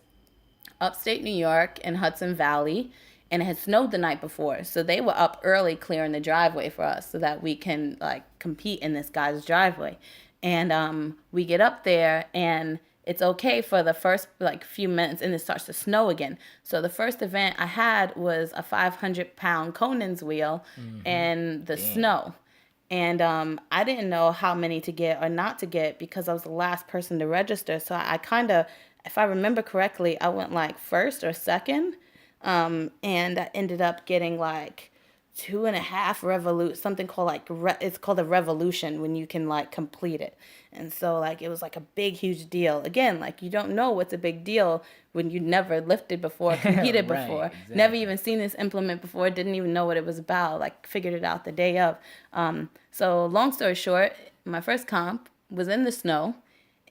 upstate New York in Hudson Valley, and it had snowed the night before. So they were up early clearing the driveway for us so that we can like compete in this guy's driveway. And we get up there, and it's okay for the first like few minutes and it starts to snow again. So the first event I had was a 500-pound Conan's wheel in the Damn. snow. And I didn't know how many to get or not to get because I was the last person to register. So I kind of, if I remember correctly, I went like first or second. And I ended up getting like 2.5 something called like it's called a revolution when you can like complete it. And so like it was like a big huge deal. Again, like you don't know what's a big deal when you never lifted before, competed Right, before, never exactly. even seen this implement before, didn't even know what it was about, like figured it out the day of. So long story short, my first comp was in the snow.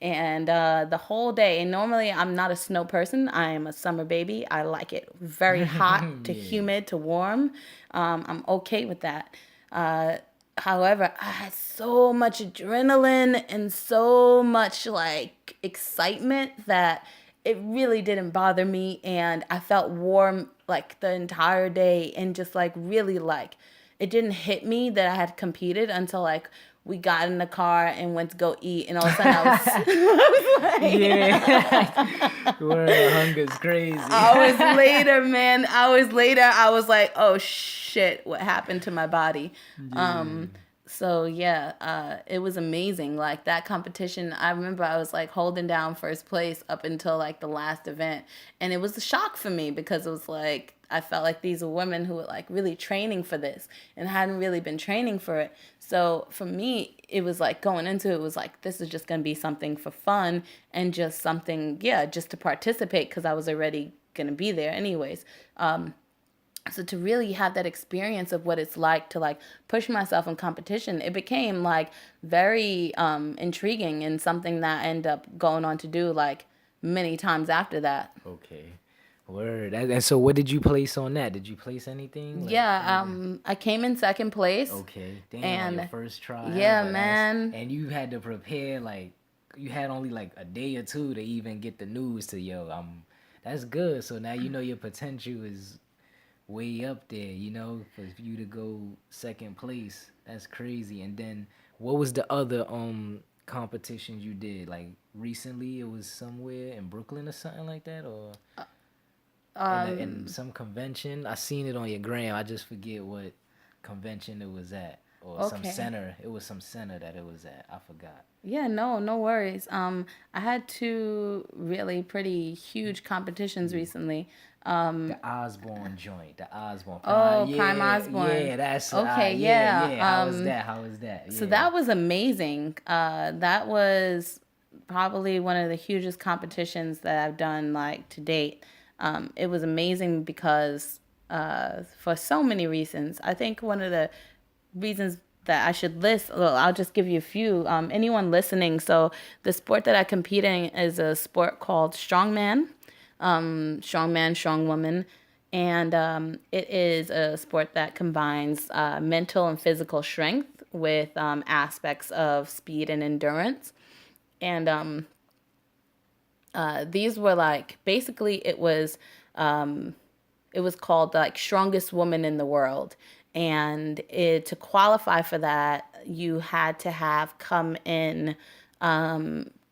And the whole day, and normally I'm not a snow person. I am a summer baby. I like it very hot to Yeah. humid to warm. I'm okay with that. However, I had so much adrenaline and so much like excitement that it really didn't bother me. And I felt warm like the entire day and just like really like it didn't hit me that I had competed until like we got in the car and went to go eat, and all of a sudden I was, I was Yeah. Word, hunger's crazy. hours later, man, hours later, I was like, oh shit, what happened to my body? Yeah. So yeah, it was amazing. Like that competition, I remember I was like holding down first place up until like the last event, and it was a shock for me because it was like I felt like these were women who were like really training for this and hadn't really been training for it. So for me, it was like going into it was like this is just gonna be something for fun and just something, yeah, just to participate because I was already gonna be there anyways. So to really have that experience of what it's like to like push myself in competition, it became like very intriguing and something that I ended up going on to do like many times after that. Okay. Word. And so what did you place on that? Did you place anything? Like Yeah, anything? I came in second place, Okay. Damn, on your and first try yeah, ever. man. And you had to prepare like you had only like a day or two to even get the news to yo, that's good. So now you know your potential is way up there, for you to go second place. That's crazy. And then what was the other competitions you did? Like recently it was somewhere in Brooklyn or something like that, or in some convention. I seen it on your gram. I just forget what convention it was at. Or some Okay. center. It was some center that it was at. I forgot. Yeah, no, no worries. I had two really pretty huge competitions recently. The Osborne joint. The Osborne Prime. Oh, Prime Yeah, Osborne. yeah, that's Okay, yeah, yeah. yeah. How was that? How was that? So Yeah. that was amazing. That was probably one of the hugest competitions that I've done like to date. It was amazing because for so many reasons. I think one of the reasons that I should list, well, I'll just give you a few. Anyone listening, so the sport that I compete in is a sport called strongman, strong man, strong woman. And it is a sport that combines mental and physical strength with aspects of speed and endurance. And these were like basically it was called like strongest woman in the world, and to qualify for that you had to have come in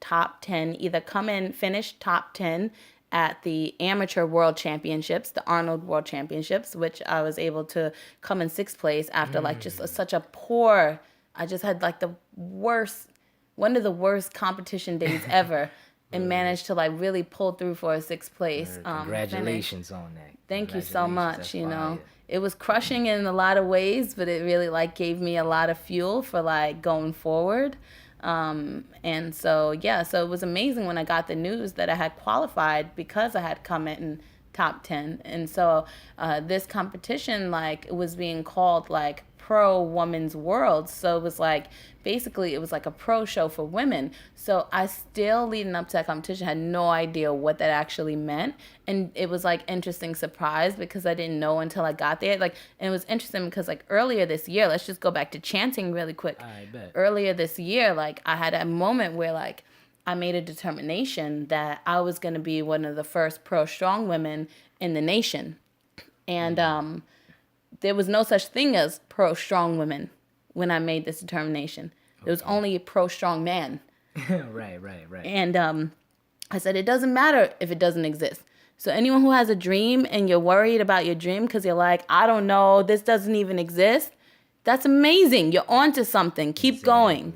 top 10, either come in finish top 10 at the amateur world championships, the Arnold world championships, which I was able to come in sixth place after like just such a poor, I just had like the worst, one of the worst competition days ever, and Word, managed to like really pull through for a sixth place word. finish. Congratulations on that. Thank you so Congratulations. much. That's fire. It was crushing in a lot of ways, but it really like gave me a lot of fuel for like going forward. And so yeah, so it was amazing when I got the news that I had qualified because I had come in top 10. And so this competition like it was being called like pro women's world, so it was like basically it was like a pro show for women. So I still, leading up to that competition, had no idea what that actually meant, and it was like interesting surprise because I didn't know until I got there. Like, and it was interesting because like earlier this year, let's just go back to chanting really quick. I bet. Earlier this year, like I had a moment where like I made a determination that I was going to be one of the first pro strong women in the nation. And there was no such thing as pro strong women when I made this determination. There was Okay. only a pro strong man. Right, right, right. And I said, it doesn't matter if it doesn't exist. So anyone who has a dream and you're worried about your dream because you're like, I don't know, this doesn't even exist, that's amazing. You're onto something. Keep going.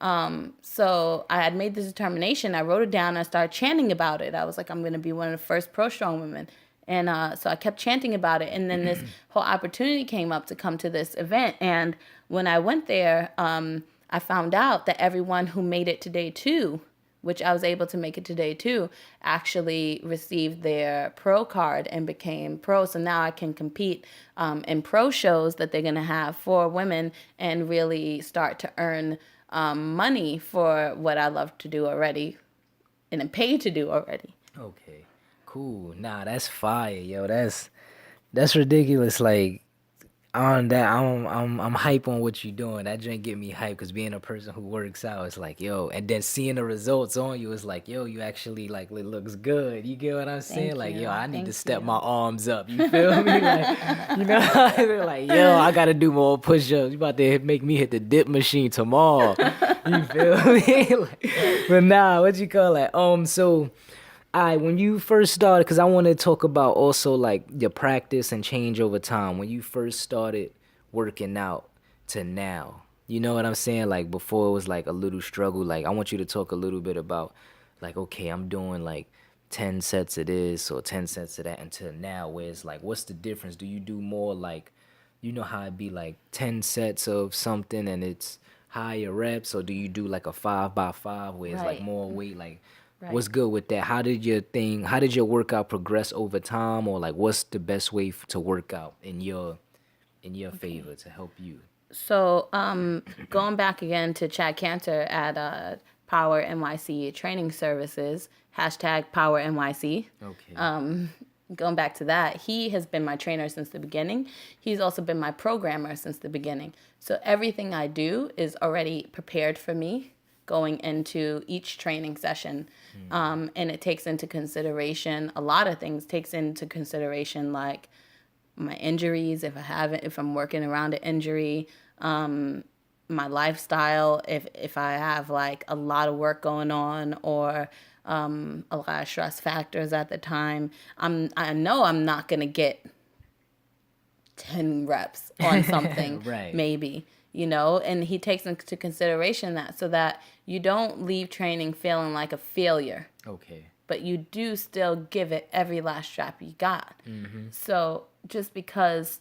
Exactly. So I had made this determination. I wrote it down. I started chanting about it. I was like, I'm going to be one of the first pro strong women. And so I kept chanting about it. And then this whole opportunity came up to come to this event. And when I went there, I found out that everyone who made it to day 2, which I was able to make it to day 2, actually received their pro card and became pro. So now I can compete in pro shows that they're going to have for women and really start to earn money for what I love to do already and am paid to do already. Okay. Cool. Nah, that's fire, yo. That's ridiculous. Like on that, I'm hype on what you're doing. That drink get me hype because being a person who works out, it's like, yo, and then seeing the results on you is like, yo, you actually like it looks good. You get what I'm saying? Thank Like, you. yo, I need to Thank step you. my arms up. You feel me? Like, you know, like, yo, I gotta do more push-ups. You about to make me hit the dip machine tomorrow. You feel me? Like, but nah, what you call it? So. When you first started, because I want to talk about also like your practice and change over time. When you first started working out to now, you know what I'm saying? Like before it was like a little struggle. Like I want you to talk a little bit about like, okay, I'm doing like 10 sets of this or 10 sets of that until now where it's like, what's the difference? Do you do more like, you know how it'd be like 10 sets of something and it's higher reps, or do you do like a 5x5 where it's like Right. more weight? Like, Right. what's good with that? How did your workout progress over time, or like what's the best way to work out in your favor to help you? So going back again to Chad Cantor at Power NYC Training Services, hashtag Power NYC. Okay. Going back to that, he has been my trainer since the beginning. He's also been my programmer since the beginning. So everything I do is already prepared for me going into each training session. And it takes into consideration a lot of things, takes into consideration like my injuries, if I'm working around an injury, my lifestyle, if I have like a lot of work going on or a lot of stress factors at the time, I know I'm not gonna get 10 reps on something, Right. maybe, and he takes into consideration that so that you don't leave training feeling like a failure, Okay. but you do still give it every last strap you got. So just because,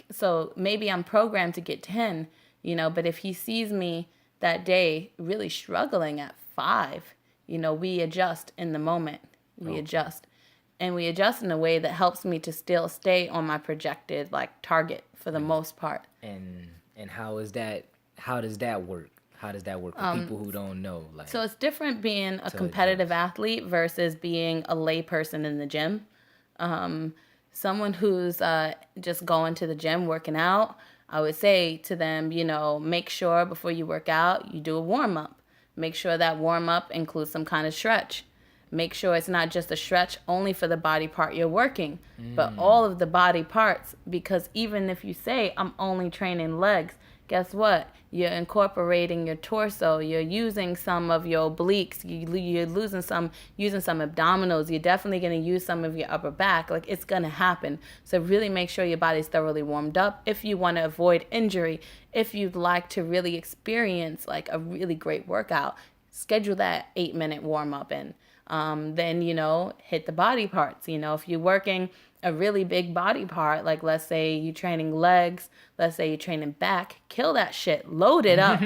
so maybe I'm programmed to get 10, but if he sees me that day really struggling at 5, we adjust in the moment. We adjust. And we adjust in a way that helps me to still stay on my projected target for the most part. And how is that? How does that work? How does that work for people who don't know? Like, So it's different being a to competitive adjust. athlete versus being a lay person in the gym. Someone who's just going to the gym, working out, I would say to them, make sure before you work out, you do a warm up. Make sure that warm up includes some kind of stretch. Make sure it's not just a stretch only for the body part you're working, but all of the body parts. Because even if you say, I'm only training legs, guess what? You're incorporating your torso. You're using some of your obliques. You're using some abdominals. You're definitely going to use some of your upper back. Like, it's going to happen. So really make sure your body's thoroughly warmed up if you want to avoid injury. If you'd like to really experience like a really great workout, schedule that 8-minute warm up in. Then, hit the body parts. If you're working a really big body part, like let's say you're training legs, let's say you're training back, kill that shit, load it up.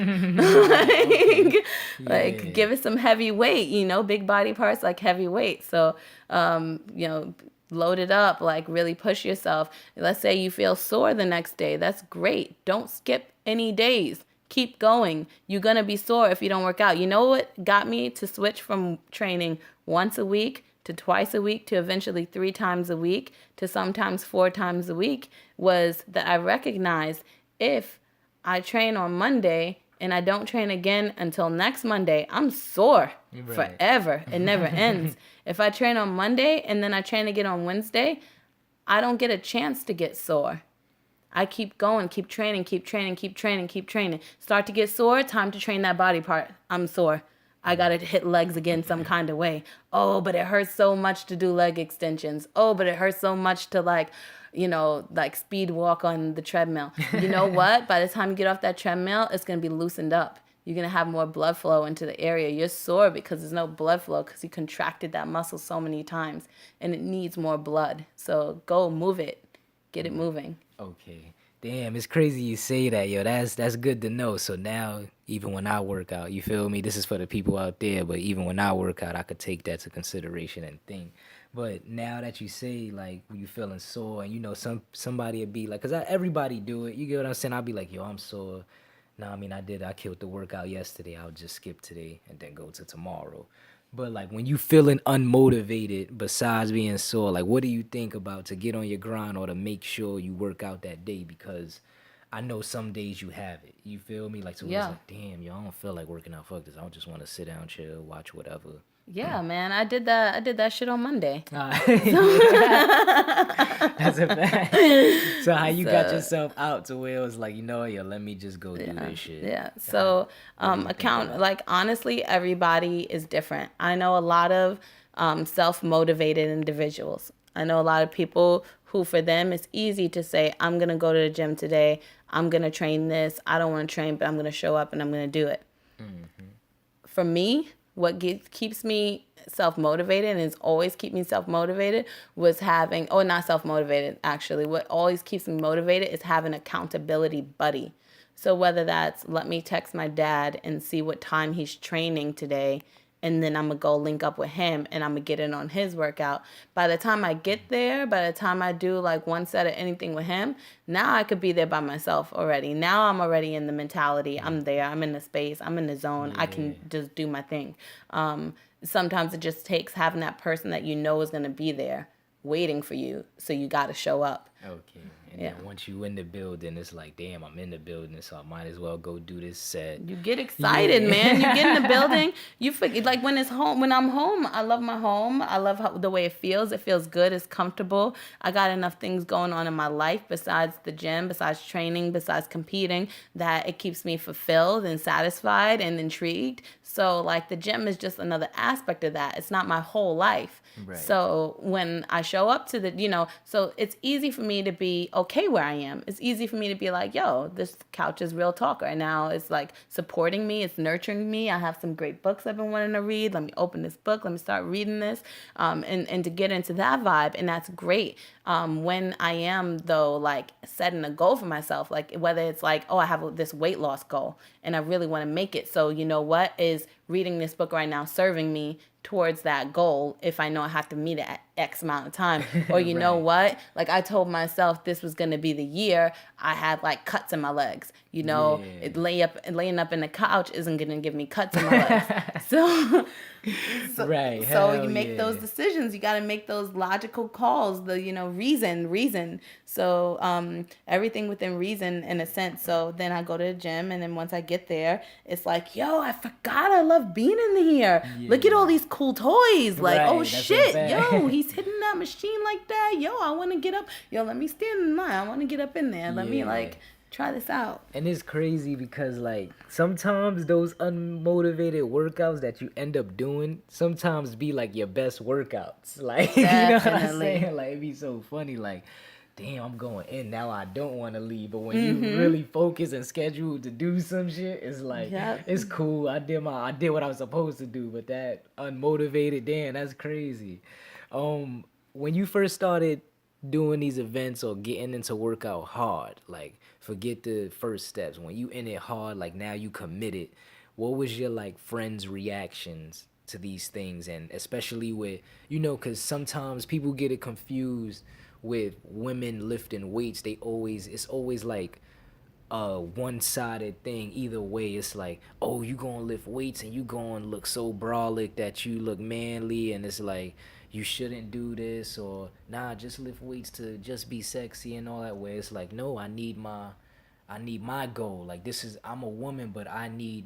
Like give it some heavy weight, big body parts like heavy weight. So, load it up, like really push yourself. Let's say you feel sore the next day. That's great. Don't skip any days. Keep going. You're going to be sore if you don't work out. You know what got me to switch from training once a week to twice a week to eventually 3 times a week to sometimes 4 times a week was that I recognized if I train on Monday and I don't train again until next Monday, I'm sore forever. It never ends. If I train on Monday and then I train again on Wednesday, I don't get a chance to get sore. I keep going, keep training. Start to get sore, time to train that body part. I'm sore. I got to hit legs again some kind of way. Oh, but it hurts so much to do leg extensions. Oh, but it hurts so much to like, like speed walk on the treadmill. You know what? By the time you get off that treadmill, it's going to be loosened up. You're going to have more blood flow into the area. You're sore because there's no blood flow because you contracted that muscle so many times and it needs more blood. So go move it. Get it moving. Okay. Damn, it's crazy you say that, yo. That's good to know. So now, even when I work out, you feel me? This is for the people out there, but even when I work out, I could take that to consideration and think. But now that you say like when you feeling sore, and somebody would be like, cause everybody do it. You get what I'm saying? I'll be like, yo, I'm sore. No, I mean I killed the workout yesterday. I'll just skip today and then go to tomorrow. But like when you feeling unmotivated, besides being sore, like what do you think about to get on your grind or to make sure you work out that day? Because I know some days you have it. You feel me? Like so it's Yeah. like, damn, yo, I don't feel like working out. Fuck this. I just want to sit down, chill, watch whatever. Yeah, man. I did that shit on Monday. That's a fact. So how you got yourself out to where it was like, yo, let me just go do this shit. Yeah. So, like honestly, everybody is different. I know a lot of self-motivated individuals. I know a lot of people who, for them, it's easy to say, I'm going to go to the gym today. I'm going to train this. I don't want to train, but I'm going to show up and I'm going to do it. Mm-hmm. For me, what keeps me self-motivated and has always kept me self-motivated was having, oh, not self-motivated, actually. What always keeps me motivated is having an accountability buddy. So whether that's let me text my dad and see what time he's training today, and then I'm going to go link up with him and I'm going to get in on his workout. By the time I get there, by the time I do like one set of anything with him, now I could be there by myself already. Now I'm already in the mentality. I'm there. I'm in the space. I'm in the zone. I can just do my thing. Sometimes it just takes having that person that you know is going to be there waiting for you. So you got to show up. Okay. And then once you in the building, it's like, damn, I'm in the building, so I might as well go do this set. You get excited, man. You get in the building. You forget, like when I'm home, I love my home. I love the way it feels. It feels good. It's comfortable. I got enough things going on in my life besides the gym, besides training, besides competing, that it keeps me fulfilled and satisfied and intrigued. So like the gym is just another aspect of that. It's not my whole life. Right. So when I show up to so it's easy for me to be okay where I am. It's easy for me to be like, yo, this couch is real talk right now. It's like supporting me. It's nurturing me. I have some great books I've been wanting to read. Let me open this book. Let me start reading this. And to get into that vibe. And that's great. When I am, though, like setting a goal for myself, like whether it's like, oh, I have this weight loss goal and I really want to make it. So you know what is reading this book right now serving me towards that goal if I know I have to meet it at X amount of time. Or you know what? Like I told myself this was going to be the year I had like cuts in my legs. Laying up in the couch isn't going to give me cuts in my legs. So right. So you make those decisions. You got to make those logical calls, the reason. So everything within reason in a sense. So then I go to the gym, and then once I get there, it's like, yo, I forgot I love being in here. Yeah. Look at all these cool toys. Like, oh shit, yo, he's hitting that machine like that. Yo, I want to get up. Yo, let me stand in line. I want to get up in there. Let me try this out. And it's crazy because like sometimes those unmotivated workouts that you end up doing sometimes be like your best workouts. Like, you know what I'm saying? Like it'd be so funny. Like, damn, I'm going in now. I don't want to leave. But when you really focus and schedule to do some shit, it's like it's cool. I did what I was supposed to do. But that unmotivated, damn, that's crazy. When you first started doing these events or getting into workout hard, like forget the first steps, when you in it hard, like now you committed, what was your like friends' reactions to these things? And especially with because sometimes people get it confused with women lifting weights. It's always like a one-sided thing. Either way, it's like, oh, you gonna lift weights and you gonna look so brolic that you look manly, and it's like you shouldn't do this, or nah, just lift weights to just be sexy and all that way. It's like, no, I need my goal. Like I'm a woman, but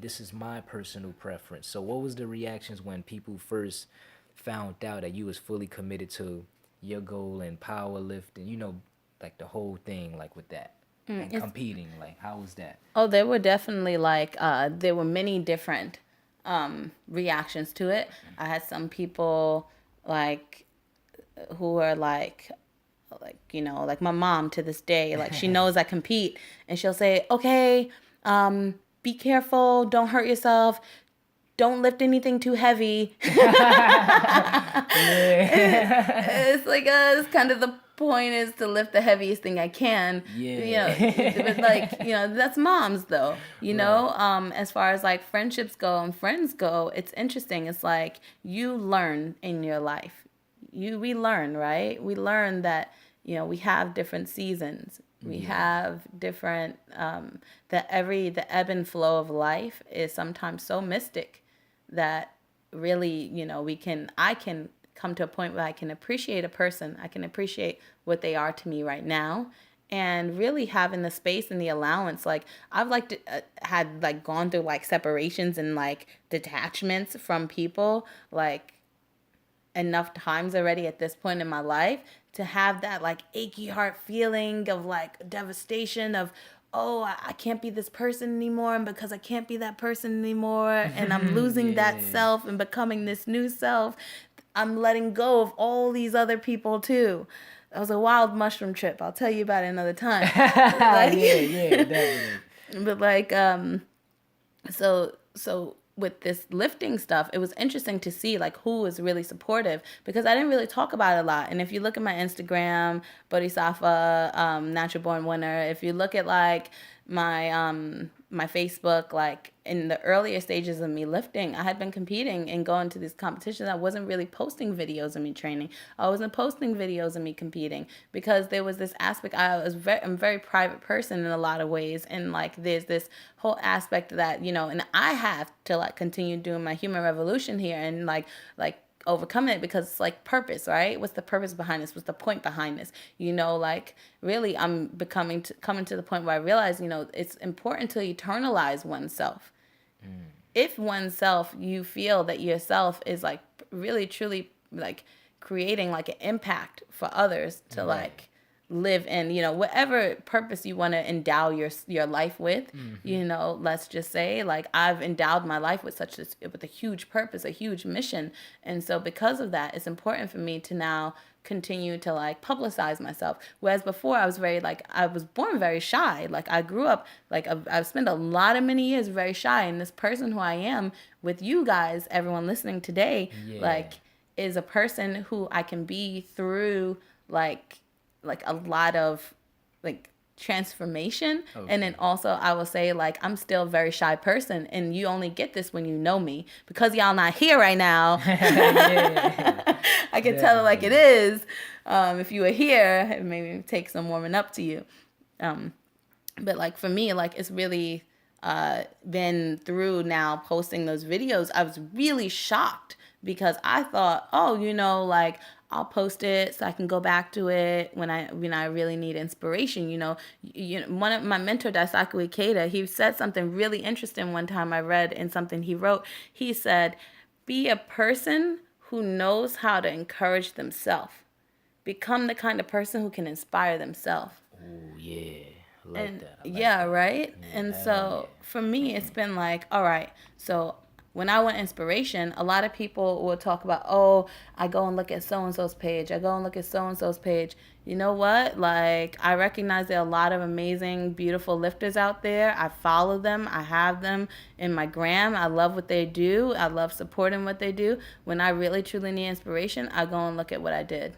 this is my personal preference. So what was the reactions when people first found out that you was fully committed to your goal and powerlifting, like the whole thing, like with that and competing? Like, how was that? Oh, there were definitely there were many different reactions to it. I had some people like who are like like my mom to this day, like she knows I compete, and she'll say, okay, be careful, don't hurt yourself, don't lift anything too heavy. It's like it's kind of the point is to lift the heaviest thing I can. But like that's moms though. As far as like friendships go and friends go, it's interesting. It's like you learn in your life. We learn, right? We learn that we have different seasons. We have different the ebb and flow of life is sometimes so mystic that really, I can come to a point where I can appreciate a person. I can appreciate what they are to me right now. And really having the space and the allowance, like I've had like gone through like separations and like detachments from people like enough times already at this point in my life to have that like achy heart feeling of like devastation of, oh, I can't be this person anymore, and because I can't be that person anymore and I'm losing that self and becoming this new self, I'm letting go of all these other people too. That was a wild mushroom trip. I'll tell you about it another time. Definitely. But like so with this lifting stuff, it was interesting to see like who was really supportive, because I didn't really talk about it a lot. And if you look at my Instagram, Bodhisattva, Natural Born Winner, if you look at like my Facebook, like in the earlier stages of me lifting, I had been competing and going to these competitions. I wasn't really posting videos of me training. I wasn't posting videos of me competing because there was this aspect. I'm a very private person in a lot of ways, and like there's this whole aspect that and I have to like continue doing my human revolution here and like overcoming it, because it's like purpose, right? What's the purpose behind this? What's the point behind this? Like really I'm coming to the point where I realize, it's important to eternalize oneself. If oneself, you feel that yourself is like really truly like creating like an impact for others to like live in, whatever purpose you want to endow your life with, let's just say like I've endowed my life with with a huge purpose, a huge mission. And so because of that, it's important for me to now continue to like publicize myself. Whereas before I was I was born very shy. Like I grew up, like I've spent a lot of many years very shy. And this person who I am with you guys, everyone listening today, like is a person who I can be through like a lot of like transformation. And then also I will say like I'm still a very shy person, and you only get this when you know me, because y'all not here right now. I can tell it like it is. If you were here, it maybe take some warming up to you. But like for me, like it's really been through now posting those videos, I was really shocked, because I thought, oh, like I'll post it so I can go back to it when I really need inspiration. One of my mentor, Daisaku Ikeda, he said something really interesting one time I read in something he wrote. He said, be a person who knows how to encourage themselves. Become the kind of person who can inspire themselves. Oh, yeah. I like that. Right? Yeah, and so for me, it's been like, all right, so when I want inspiration, a lot of people will talk about, oh, I go and look at so-and-so's page. I go and look at so-and-so's page. You know what? Like, I recognize there are a lot of amazing, beautiful lifters out there. I follow them. I have them in my gram. I love what they do. I love supporting what they do. When I really, truly need inspiration, I go and look at what I did.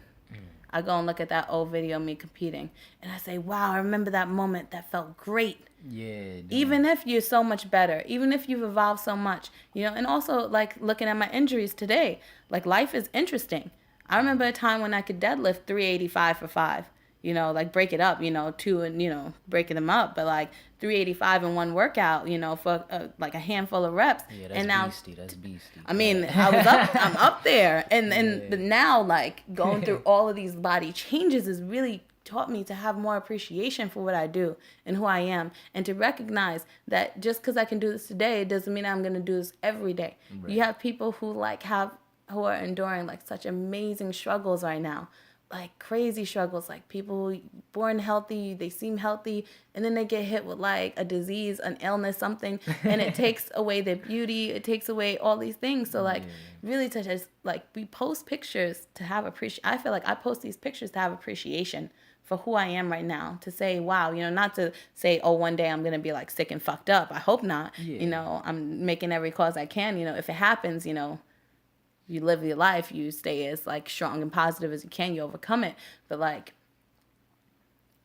I go and look at that old video of me competing. And I say, wow, I remember that moment. That felt great. Yeah. Dude. Even if you're so much better, even if you've evolved so much, and also like looking at my injuries today, like life is interesting. I remember a time when I could deadlift 385 for 5, like break it up, 2 and, breaking them up, but like 385 in one workout, for like a handful of reps. Yeah, that's and now, beastie. That's beastie. I mean, I'm up there. But now like going through all of these body changes is really taught me to have more appreciation for what I do and who I am, and to recognize that just because I can do this today doesn't mean I'm going to do this every day. Right. You have people who are enduring like such amazing struggles right now. like crazy struggles, like people born healthy, they seem healthy, and then they get hit with like a disease, an illness, something, and it takes away their beauty, it takes away all these things. So like really touch us, like we post pictures to have appreciation. I feel like I post these pictures to have appreciation for who I am right now, to say, wow, not to say, oh, one day I'm going to be like sick and fucked up. I hope not. I'm making every cause I can, if it happens, you live your life, you stay as like strong and positive as you can, you overcome it. But like,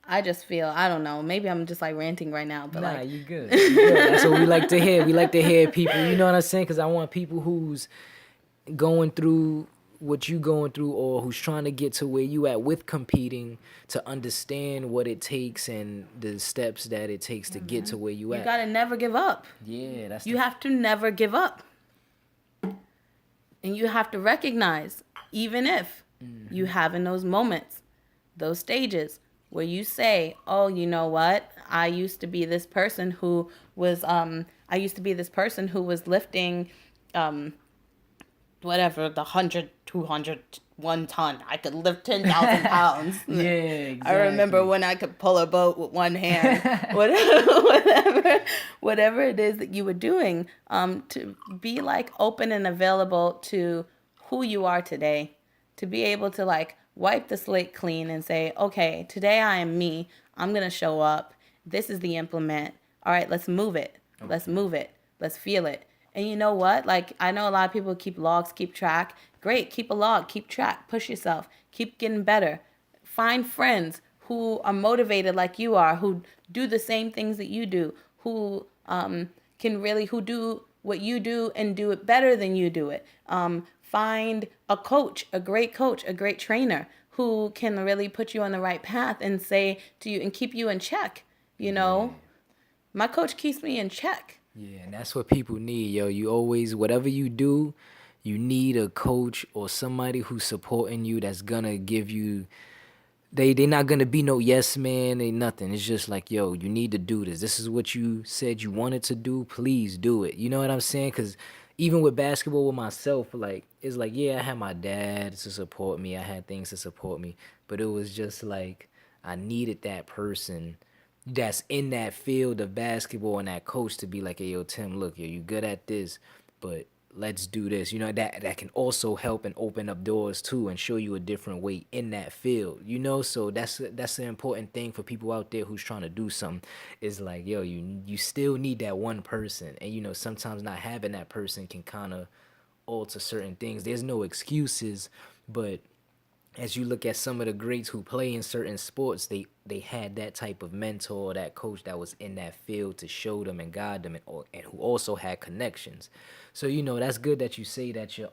I just feel, I don't know, maybe I'm just like ranting right now, but like, you good. You good. That's what we like to hear. We like to hear people, you know what I'm saying? Because I want people who's going through what you going through, or who's trying to get to where you at with competing, to understand what it takes and the steps that it takes to get to where you at. You gotta never give up. Yeah, you have to never give up. And you have to recognize, even if you have in those moments, those stages where you say, oh, you know what? I used to be this person who was lifting, whatever, the 100, 200, 1 ton. I could lift 10,000 pounds. Yeah, exactly. I remember when I could pull a boat with one hand. Whatever it is that you were doing, to be like open and available to who you are today, to be able to like wipe the slate clean and say, okay, today I am me. I'm going to show up. This is the implement. All right, let's move it. Okay. Let's move it. Let's feel it. And you know what? Like, I know a lot of people keep logs, keep track. Great. Keep a log, keep track, push yourself, keep getting better. Find friends who are motivated like you are, who do the same things that you do, who who do what you do and do it better than you do it. Find a coach, a great trainer who can really put you on the right path and say to you and keep you in check. My coach keeps me in check. Yeah, and that's what people need, yo. You always, whatever you do, you need a coach or somebody who's supporting you, that's gonna give you, they not gonna be no yes man, they nothing. It's just like, yo, you need to do this. This is what you said you wanted to do. Please do it. You know what I'm saying? Because even with basketball, with myself, like, it's like, yeah, I had my dad to support me. I had things to support me. But it was just like, I needed that person that's in that field of basketball and that coach to be like, hey, yo, Tim, look, yo, you good at this, but let's do this. That can also help and open up doors too, and show you a different way in that field. So that's the important thing for people out there who's trying to do something. Is like, yo, you still need that one person, and sometimes not having that person can kind of alter certain things. There's no excuses, but as you look at some of the greats who play in certain sports, they had that type of mentor or that coach that was in that field to show them and guide them, and who also had connections. So, that's good that you say that your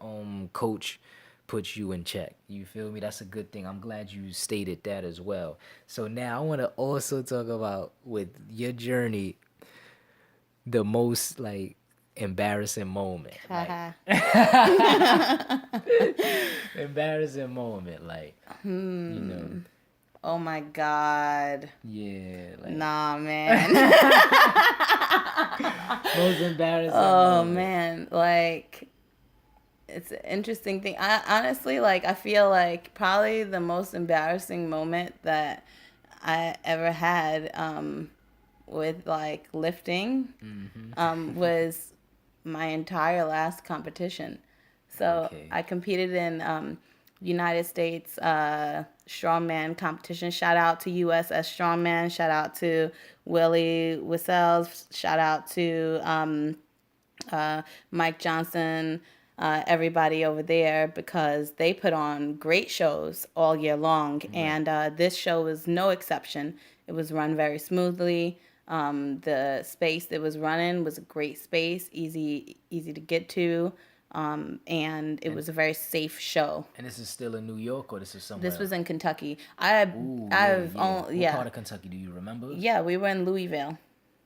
coach puts you in check. You feel me? That's a good thing. I'm glad you stated that as well. So now I want to also talk about, with your journey, the most like embarrassing moment. Embarrassing moment, like, Oh my God. Yeah. Like, nah, man. Most embarrassing Oh, moment. man. Like, it's an interesting thing. I honestly, like, I feel like probably the most embarrassing moment that I ever had with, like, lifting was my entire last competition. So Okay. I competed in United States strongman competition. Shout out to USS Strongman. Shout out to Willie Wissells. Shout out to Mike Johnson. Everybody over there, because they put on great shows all year long. Right. And this show was no exception. It was run very smoothly. The space that was running was a great space, easy to get to. And it was a very safe show. And this is still in New York, or this is somewhere This was else? in Kentucky. What part of Kentucky do you remember? Yeah, we were in Louisville.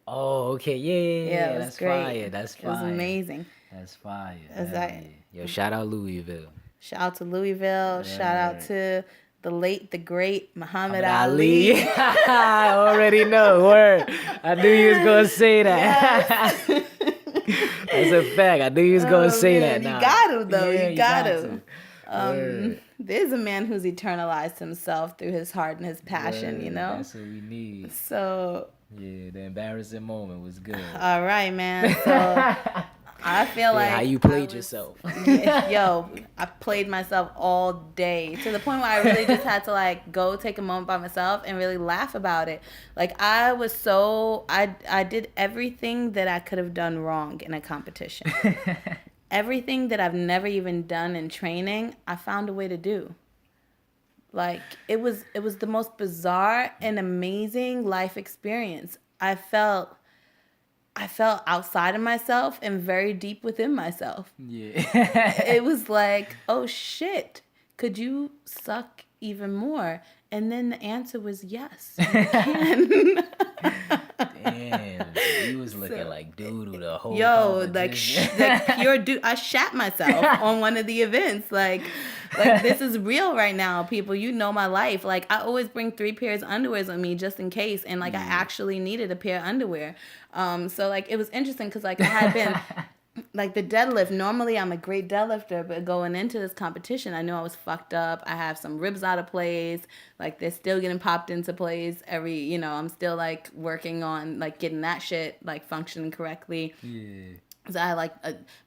Oh, okay. Yeah. It was That's great. Fire. That's fire. It was amazing. That's fire. Exactly. Yo, shout out Louisville. Shout out to Louisville. Yeah. Shout out to the late, the great Muhammad Ali. I already know. Word. I knew you was gonna say that. Yes. That's a fact. I knew you was gonna say that. You got him though. Yeah, you got him. Word. There's a man who's eternalized himself through his heart and his passion, you Word. know? That's what we need. So, Yeah, the embarrassing moment was good. all right, man. So, I feel Yeah, how like you played yourself. yo, I played myself all day to the point where I really just had to like go take a moment by myself and really laugh about it. Like I did everything that I could have done wrong in a competition. Everything that I've never even done in training, I found a way to do. Like it was the most bizarre and amazing life experience. I felt outside of myself and very deep within myself. Yeah. It was like, oh shit, could you suck even more? And then the answer was yes, you can. Damn, you was looking like doo-doo the whole Yo, competition. like pure dude. I shat myself on one of the events. Like this is real right now, people. You know my life. Like I always bring 3 pairs of underwears with me just in case, and like I actually needed a pair of underwear. So like it was interesting because like I had been like the deadlift. Normally I'm a great deadlifter, but going into this competition, I knew I was fucked up. I have some ribs out of place. Like they're still getting popped into place I'm still like working on like getting that shit like functioning correctly. Yeah. So I had like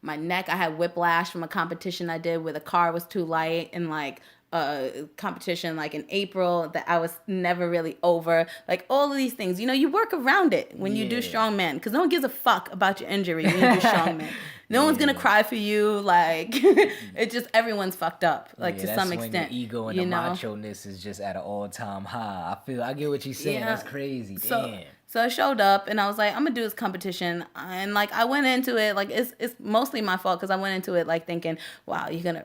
my neck, I had whiplash from a competition I did where the car was too light, and like a competition like in April that I was never really over. Like all of these things, you work around it when you do Yeah. strongman, because no one gives a fuck about your injury when you do strongman. No one's gonna cry for you. Like it's just everyone's fucked up. Like to some extent, when your ego and the macho-ness is just at an all-time high. I get what you're saying. That's crazy. Damn. So I showed up and I was like, I'm gonna do this competition, and like I went into it like it's mostly my fault because I went into it like thinking, wow, you're gonna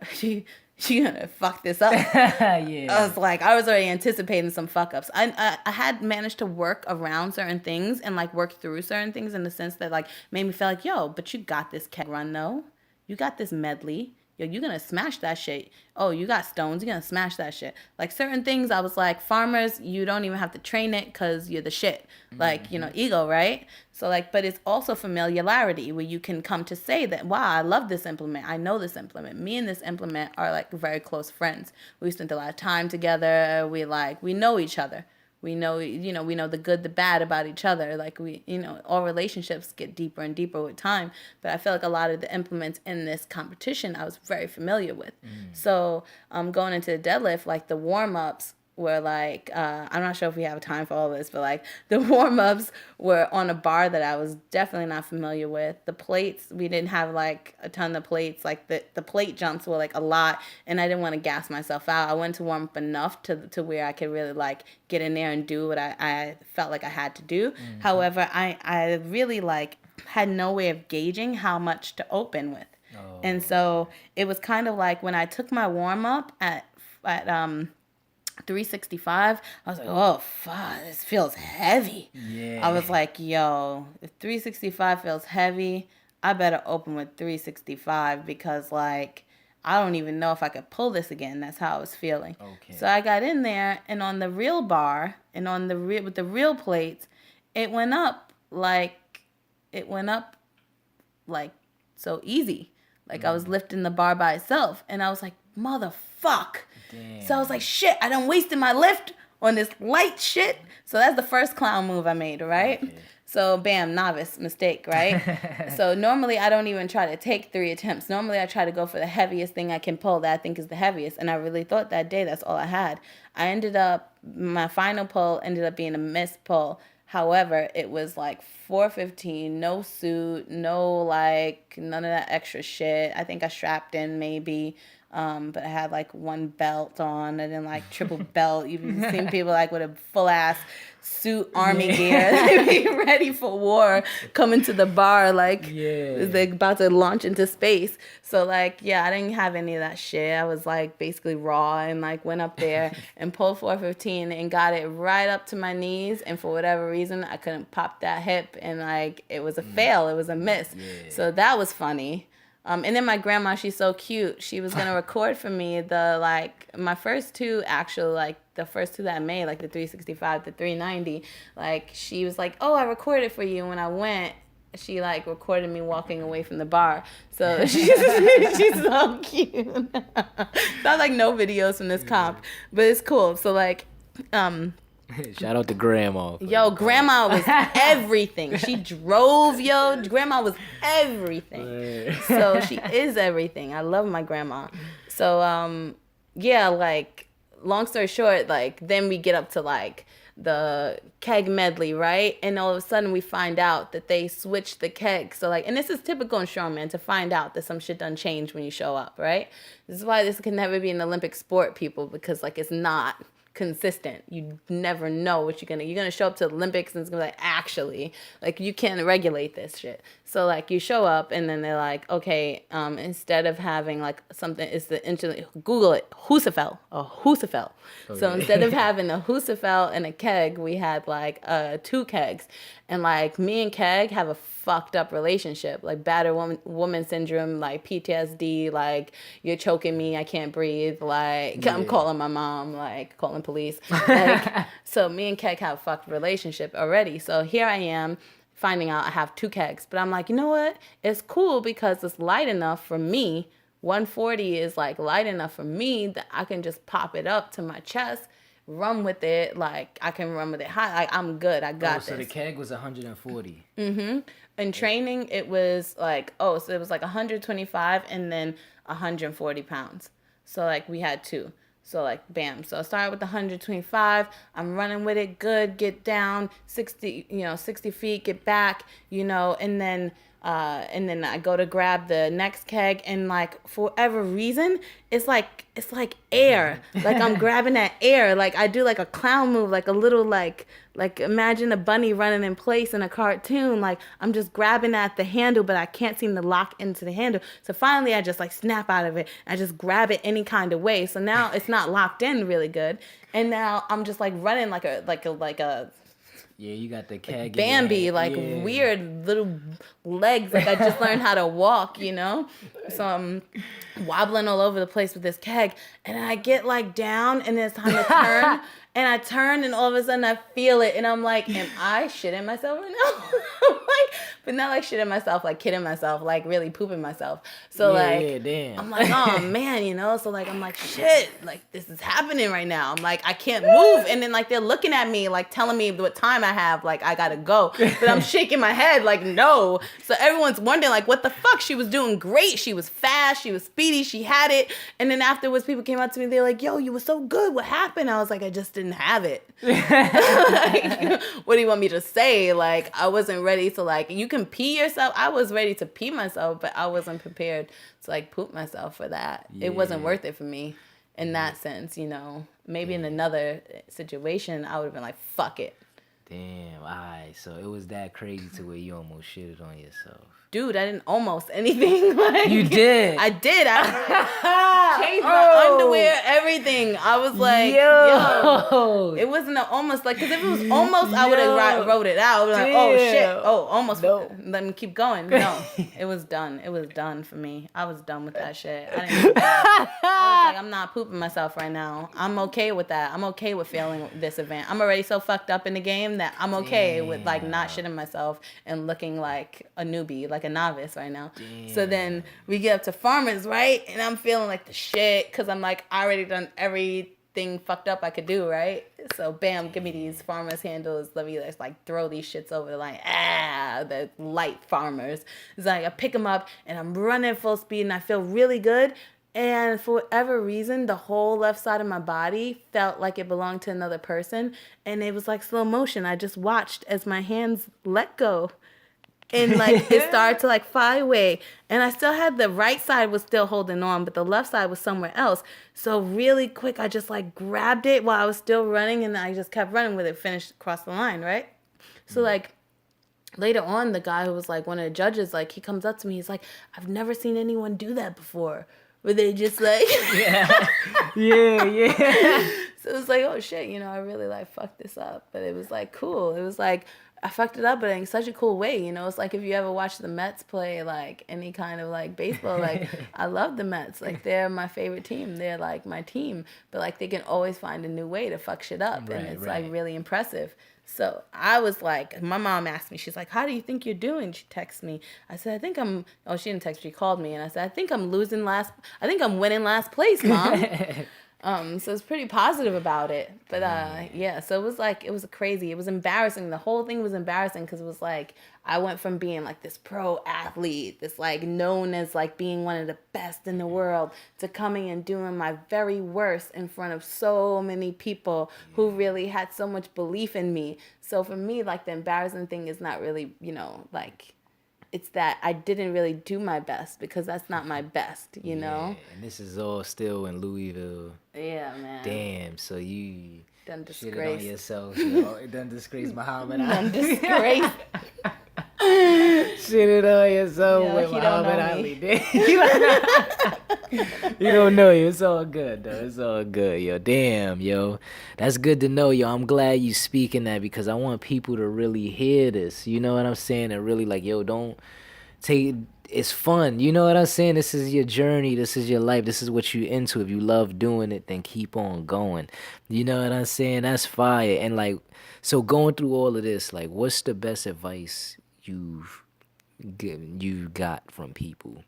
fuck this up. Yeah. I was already anticipating some fuck ups. I had managed to work around certain things and like work through certain things in the sense that like made me feel like, yo, but you got this keg run though. You got this medley. Yo, you're gonna smash that shit. Oh, you got stones, you're gonna smash that shit. Like certain things I was like, farmers, you don't even have to train it because you're the shit. Like, ego, right? So like, but it's also familiarity where you can come to say that, wow, I love this implement. I know this implement. Me and this implement are like very close friends. We spent a lot of time together. We know each other. We know the good, the bad about each other. Like all relationships get deeper and deeper with time. But I feel like a lot of the implements in this competition I was very familiar with. So going into the deadlift, like the warm-ups were like, I'm not sure if we have time for all this, but like the warm-ups were on a bar that I was definitely not familiar with. The plates, we didn't have like a ton of plates. Like the plate jumps were like a lot, and I didn't want to gas myself out. I wanted to warm up enough to where I could really like get in there and do what I felt like I had to do. However, I really like had no way of gauging how much to open with. And so it was kind of like when I took my warm-up at 365, I was like, oh fuck, this feels heavy. Yeah. I was like, yo, if 365 feels heavy, I better open with 365 because like I don't even know if I could pull this again. That's how I was feeling. Okay. So I got in there, and on the real bar and on the with the real plates, it went up like so easy. Like I was lifting the bar by itself, and I was like, motherfuck. Damn. So I was like, shit, I done wasted my lift on this light shit. So that's the first clown move I made, right? Okay. So bam, novice, mistake, right? So normally I don't even try to take 3 attempts. Normally I try to go for the heaviest thing I can pull that I think is the heaviest. And I really thought that day that's all I had. My final pull ended up being a missed pull. However, it was like 415, no suit, no like none of that extra shit. I think I strapped in maybe. But I had like one belt on. I didn't like triple belt. You've seen people like with a full ass suit, army gear. They be ready for war, coming to the bar like they're about to launch into space. So like, yeah, I didn't have any of that shit. I was like basically raw and like went up there and pulled 415 and got it right up to my knees. And for whatever reason, I couldn't pop that hip, and like it was a fail. It was a miss. Yeah. So that was funny. And then my grandma, she's so cute. She was going to record for me my first two, actually, like the first two that I made, like the 365, the 390. Like she was like, oh, I recorded for you when I went. she like recorded me walking away from the bar. So she's so cute. Not like no videos from this comp, but it's cool. So like, Shout out to Grandma. yo, grandma was everything. She drove, yo. Grandma was everything. So she is everything. I love my grandma. So yeah, like long story short, like then we get up to like the keg medley, right? And all of a sudden we find out that they switched the keg. So like, and this is typical in strongman to find out that some shit done changed when you show up, right? This is why this can never be an Olympic sport, people, because like it's not consistent. You never know what you're gonna show up to the Olympics and it's gonna be like, actually, like you can't regulate this shit. So like you show up and then they're like, okay, instead of having like something, it's the Google it, Husafel, a Husafel. Okay. So instead of having a Husafel and a keg, we had like 2 kegs. And like me and keg have a fucked up relationship, like battered woman syndrome, like PTSD, like you're choking me, I can't breathe, like I'm calling my mom, like calling police. Like, so me and keg have a fucked relationship already. So here I am finding out I have 2 kegs, but I'm like, you know what? It's cool because it's light enough for me. 140 is like light enough for me that I can just pop it up to my chest, run with it. Like I can run with it high. Like I'm good. I got this. So the keg was 140. In training, it was like, so it was like 125 and then 140 pounds. So like we had 2. So like, bam. So I started with the 125. I'm running with it. Good. Get down 60, 60 feet, get back, and then I go to grab the next keg and like, for whatever reason, it's like air. Like I'm grabbing that air. Like I do like a clown move, like a little like imagine a bunny running in place in a cartoon. Like I'm just grabbing at the handle, but I can't seem to lock into the handle. So finally I just like snap out of it. I just grab it any kind of way. So now it's not locked in really good. And now I'm just like running like a yeah, you got the keg. Bambi, like weird little legs. Like I just learned how to walk, So I'm wobbling all over the place with this keg. And I get like down and it's time to turn. And I turn and all of a sudden I feel it. And I'm like, am I shitting myself right now? But not like shitting myself, like kidding myself, like really pooping myself. So damn. I'm like, oh man, So like, I'm like, shit, like this is happening right now. I'm like, I can't move. And then like, they're looking at me, like telling me what time I have, like I gotta go. But I'm shaking my head like, no. So everyone's wondering like, what the fuck? She was doing great. She was fast. She was speedy. She had it. And then afterwards, people came up to me. They're like, yo, you were so good. What happened? I was like, I just didn't have it. Like, what do you want me to say? Like, I wasn't ready to like, you can pee yourself. I was ready to pee myself, but I wasn't prepared to like poop myself for that. Yeah. It wasn't worth it for me in that sense, Maybe in another situation, I would have been like, fuck it. Damn, alright. So it was that crazy to where you almost shitted on yourself. Dude, I didn't almost anything. Like, you did? I did. I changed my underwear, everything. I was like, yo. It wasn't almost like, because if it was almost, I would have wrote it out. Like, oh, shit. Oh, almost. No. Let me keep going. No, it was done. It was done for me. I was done with that shit. I was like, I'm not pooping myself right now. I'm okay with that. I'm okay with failing this event. I'm already so fucked up in the game that I'm okay with like not shitting myself and looking like a newbie, like a novice right now. Damn. So then we get up to farmers, right? And I'm feeling like the shit because I'm like, I already done everything fucked up I could do, right? So bam, give me these farmers handles. Let me just like throw these shits over the line. The light farmers. It's like I pick them up and I'm running full speed and I feel really good. And for whatever reason, the whole left side of my body felt like it belonged to another person. And it was like slow motion. I just watched as my hands let go. And like it started to like fly away. And I still had the right side was still holding on, but the left side was somewhere else. So really quick, I just like grabbed it while I was still running and I just kept running with it, finished across the line, right? So like later on, the guy who was like one of the judges, like he comes up to me, he's like, I've never seen anyone do that before. Where they just like yeah. So it was like, oh shit, I really like fucked this up. But it was like cool. It was like I fucked it up, but in such a cool way, It's like if you ever watch the Mets play like any kind of like baseball, like I love the Mets. Like they're my favorite team. They're like my team. But like they can always find a new way to fuck shit up. And it's like really impressive. So I was like, my mom asked me, she's like, how do you think you're doing? She texted me. I said, she didn't text, she called me. And I said, I think I'm winning last place, Mom. So it's pretty positive about it. But yeah, so it was crazy. It was embarrassing. The whole thing was embarrassing because it was like I went from being like this pro athlete, this like known as like being one of the best in the world, to coming and doing my very worst in front of so many people who really had so much belief in me. So for me, like the embarrassing thing is not really, like it's that I didn't really do my best because that's not my best, you know? And this is all still in Louisville. Yeah, man. Damn, so you done shitted on disgraced. yourself, It done disgraced Muhammad Ali. Done disgraced. Shitted on yourself with Muhammad Ali. You don't know you. It's all good, though. It's all good, yo. Damn, yo. That's good to know, yo. I'm glad you speaking that because I want people to really hear this. You know what I'm saying? And really like, yo, don't take it. It's fun. You know what I'm saying? This is your journey. This is your life. This is what you into. If you love doing it, then keep on going. You know what I'm saying? That's fire. And like, so going through all of this, like, what's the best advice you got from people?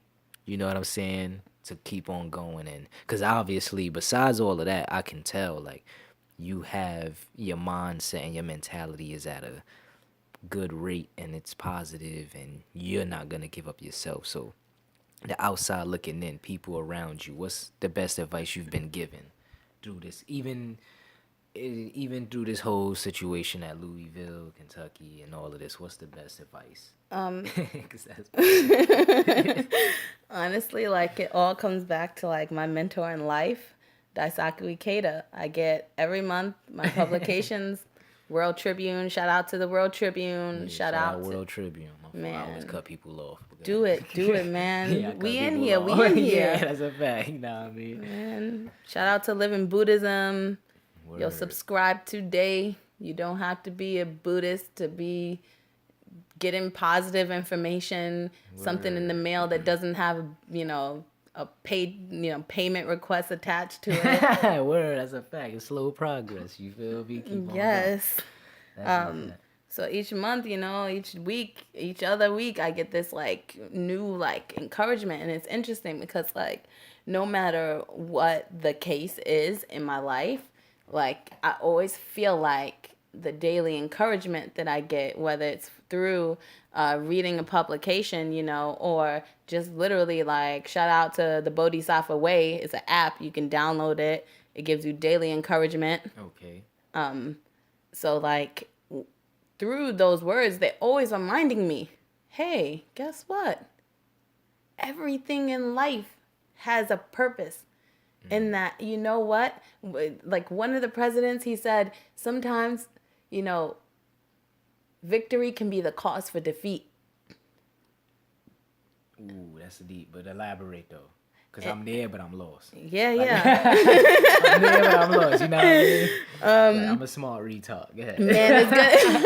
You know what I'm saying? To keep on going. And because obviously, besides all of that, I can tell like you have your mindset and your mentality is at a good rate and it's positive and you're not gonna give up yourself. So the outside looking in, people around you, what's the best advice you've been given through this, even through this whole situation at Louisville, Kentucky, and all of this? What's the best advice? 'Cause that's Honestly, like it all comes back to like my mentor in life, Daisaku Ikeda. I get every month my publications. World Tribune, shout out to the World Tribune. Yeah, shout out to World Tribune. Man. I always cut people off. Do it, man. Yeah, we in here. Yeah, that's a fact. You know what I mean? Man, shout out to Living Buddhism. Word. Yo, subscribe today. You don't have to be a Buddhist to be getting positive information. Word. Something in the mail that doesn't have, a paid, payment request attached to it. Word, that's a fact. It's slow progress. You feel me? Keep on yes. Going. So each month, each week, each other week, I get this like new like encouragement, and it's interesting because like no matter what the case is in my life, like I always feel like the daily encouragement that I get, whether it's through reading a publication, or just literally like shout out to the Bodhisattva Way. It's an app. You can download it. It gives you daily encouragement. Okay. So like through those words, they're always reminding me, hey, guess what? Everything in life has a purpose. And that, you know what? Like one of the presidents, he said, sometimes, victory can be the cause for defeat. Ooh, that's deep. But elaborate, though. Because I'm there, but I'm lost. Yeah, like, yeah. I'm there, but I'm lost. You know what I mean? I'm a smart retard. Go ahead. Man, it's good.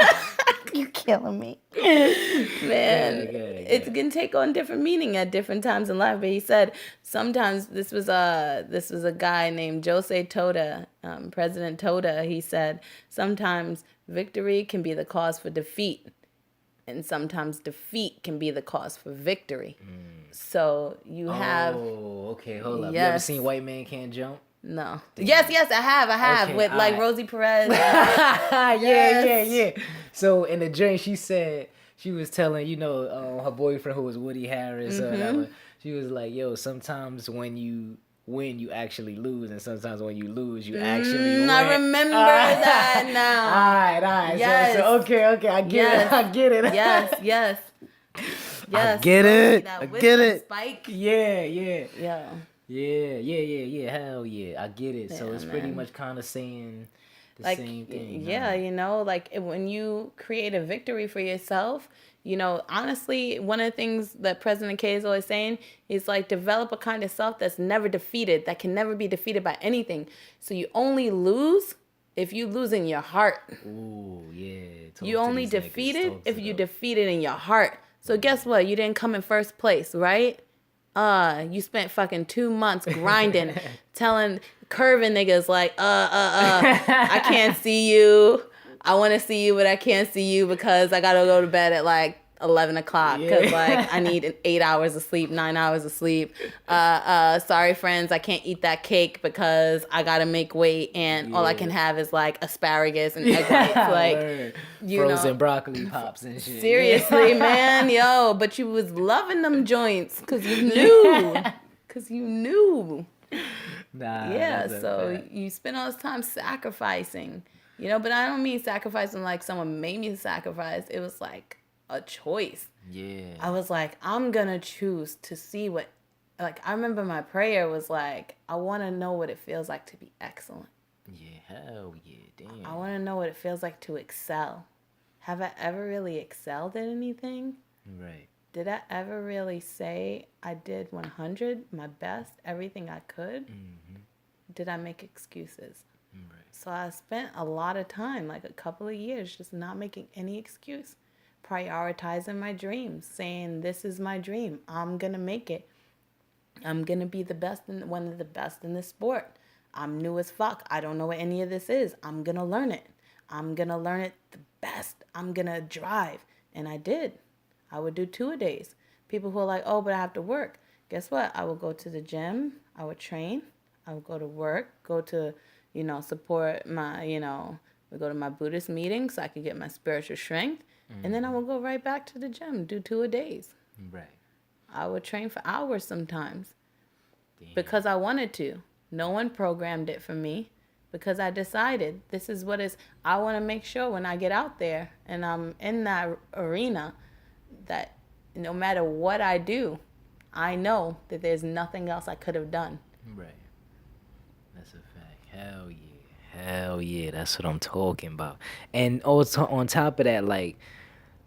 You killing me. Man, it can take on different meaning at different times in life. But he said sometimes this was a guy named Jose Toda, President Toda. He said sometimes victory can be the cause for defeat, and sometimes defeat can be the cause for victory. So you have. Oh, okay. Hold up. Yes. You ever seen White Man Can't Jump? No. Damn. Yes, I have. Okay, with like Rosie Perez. Yeah. So in the joint, she said she was telling her boyfriend who was Woody Harris or whatever. She was like, "Yo, sometimes when you win, you actually lose, and sometimes when you lose, you actually win." I remember that now. All right. Yes. So okay, I get it. Yes. I get it. I get it. Spike. Yeah. Yeah. Hell yeah. I get it. So it's pretty much kind of saying the same thing. Yeah, like when you create a victory for yourself, honestly, one of the things that President K is always saying is like develop a kind of self that's never defeated, that can never be defeated by anything. So you only lose if you lose in your heart. Ooh, yeah. You only defeated if you defeated in your heart. So guess what? You didn't come in first place, right? You spent fucking 2 months grinding, curving niggas like, I can't see you. I want to see you, but I can't see you because I got to go to bed at like 11 o'clock because like I need 8 hours of sleep, 9 hours of sleep. Sorry friends, I can't eat that cake because I gotta make weight and all I can have is like asparagus and egg whites. Like frozen broccoli pops and shit. Seriously, man, yo, but you was loving them joints because you knew. Because you knew. Yeah, so you spend all this time sacrificing. But I don't mean sacrificing like someone made me sacrifice. It was like a choice. Yeah. I was like, I'm gonna choose to see what, like, I remember my prayer was like, I want to know what it feels like to be excellent. Yeah, hell yeah, damn. I want to know what it feels like to excel. Have I ever really excelled at anything? Right. Did I ever really say I did 100, my best, everything I could? Mm-hmm. Did I make excuses? Right. So I spent a lot of time, like a couple of years, just not making any excuse. Prioritizing my dreams, saying this is my dream. I'm going to make it. I'm going to be the best, one of the best in this sport. I'm new as fuck. I don't know what any of this is. I'm going to learn it. I'm going to learn it the best. I'm going to drive. And I did. I would do 2-a-days. People who are like, oh, but I have to work. Guess what? I would go to the gym. I would train. I would go to work, go to, support my, we go to my Buddhist meeting so I could get my spiritual strength. And then I would go right back to the gym, do 2-a-days. Right. I would train for hours sometimes. Damn. Because I wanted to. No one programmed it for me because I decided this is what is. I want to make sure when I get out there and I'm in that arena that no matter what I do, I know that there's nothing else I could have done. Right. That's a fact. Hell yeah. Hell yeah. That's what I'm talking about. And also on top of that, like,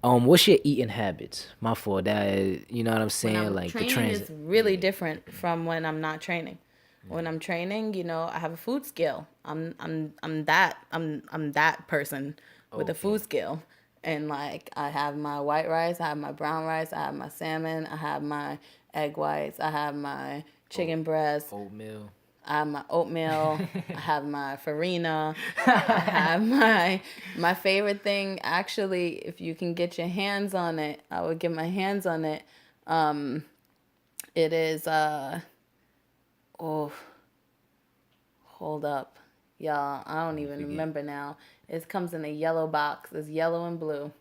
what's your eating habits? My fault. That you know what I'm saying? When I'm like training the trans is really different from when I'm not training. When I'm training, I have a food skill. I'm that person with a food skill. And like I have my white rice, I have my brown rice, I have my salmon, I have my egg whites, I have my chicken breast, oatmeal. I have my oatmeal. I have my farina. I have my favorite thing. Actually, if you can get your hands on it, I would get my hands on it. It is hold up, y'all. I don't even remember now. It comes in a yellow box. It's yellow and blue.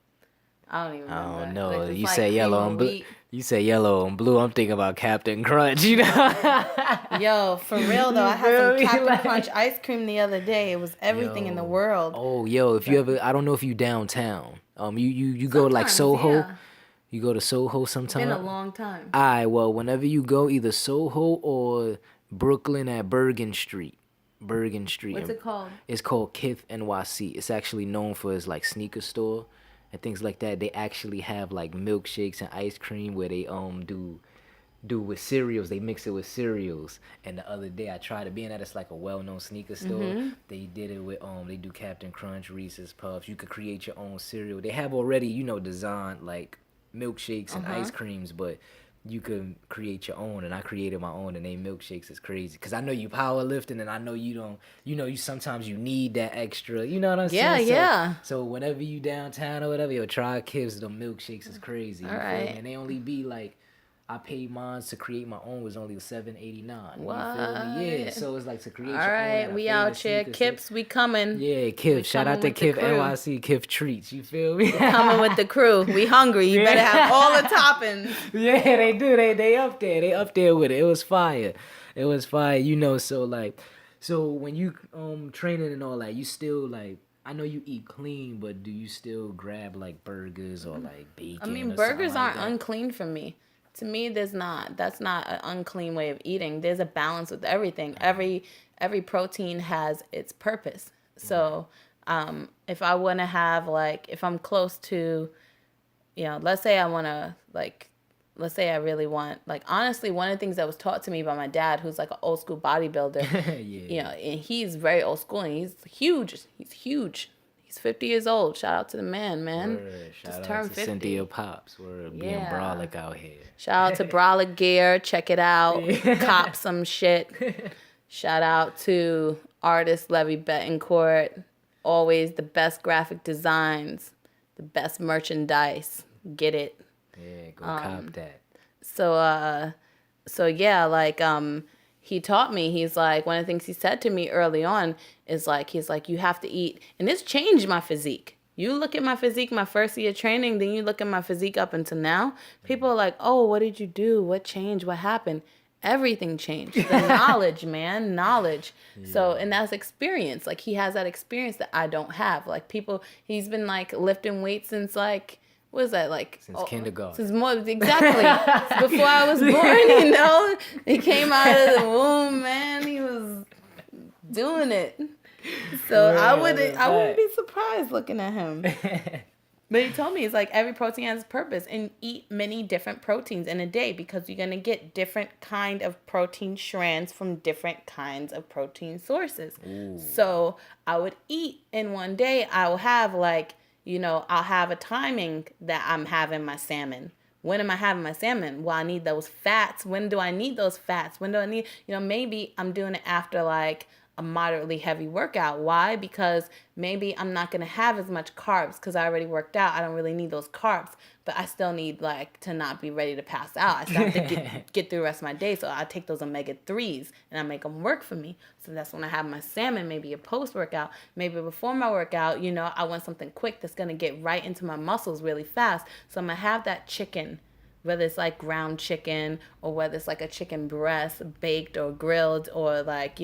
I don't even remember. I don't know. You say yellow and blue. You say yellow and blue. I'm thinking about Captain Crunch. Yo, for real though, I had some Captain Crunch ice cream the other day. It was everything in the world. Oh, yo, if you ever, I don't know if you downtown. You go like Soho. Yeah. You go to Soho sometime. It's been a long time. Alright, well, whenever you go, either Soho or Brooklyn at Bergen Street. What's it called? It's called Kith NYC. It's actually known for its like sneaker store and things like that. They actually have like milkshakes and ice cream where they do with cereals. They mix it with cereals. And the other day I tried it, being that it's like a well-known sneaker store. Mm-hmm. They did it with they do Captain Crunch, Reese's Puffs. You could create your own cereal. They have already designed like milkshakes and ice creams, but you could create your own, and I created my own, and they milkshakes is crazy. Cause I know you powerlifting, and I know you don't. You sometimes you need that extra. You know what I'm saying? Yeah. So whenever you downtown or whatever, yo, try Kiv's. The milkshakes is crazy. All right. And they only be like, I paid mine to create my own was only $7.89. What? You feel me? Yeah. So it's like to create. All your right, own. We out here, Kips. We coming. Yeah, Kif. Shout out to Kif NYC. Kif Treats. You feel me? Coming with the crew. We hungry. You better have all the toppings. Yeah, they do. They up there. They up there with it. It was fire. So when you training and all that, you still like. I know you eat clean, but do you still grab like burgers or like bacon? I mean, burgers aren't unclean for me. To me, that's not an unclean way of eating. There's a balance with everything. Every protein has its purpose. So if I want to have if I'm close to, let's say I really want, honestly, one of the things that was taught to me by my dad, who's like an old school bodybuilder, and he's very old school and he's huge. He's huge. He's 50 years old. Shout out to the man. Just turned 50. Cynthia Pops. We're being brolic out here. Shout out to Brolic Gear. Check it out. Cop some shit. Shout out to artist Levy Betancourt. always the best graphic designs, the best merchandise. Get it? Yeah, go cop that. So yeah, like he taught me. He's like, one of the things he said to me early on is like, he's like, you have to eat, and this changed my physique. You look at my physique my first year training, then you look at my physique up until now. People are like, oh, what did you do? What changed? What happened? Everything changed. The knowledge, man, knowledge. Yeah. So, and that's experience. Like, he has that experience that I don't have. Like, he's been like lifting weights since like, what is that, like? Since kindergarten. Since more, exactly. Before I was born, He came out of the womb, man. He was doing it. So I wouldn't be surprised looking at him. But he told me, it's like every protein has a purpose, and eat many different proteins in a day because you're going to get different kind of protein strands from different kinds of protein sources. Ooh. So I would eat in one day. I will have like, I'll have a timing that I'm having my salmon. When am I having my salmon? Well, I need those fats. When do I need those fats? When do I need, maybe I'm doing it after like a moderately heavy workout. Why? Because maybe I'm not going to have as much carbs because I already worked out. I don't really need those carbs, but I still need like to not be ready to pass out. I still have to get through the rest of my day. So I take those omega-3s and I make them work for me. So that's when I have my salmon, maybe a post-workout, maybe before my workout, I want something quick that's going to get right into my muscles really fast. So I'm going to have that chicken, whether it's like ground chicken or whether it's like a chicken breast baked or grilled or like,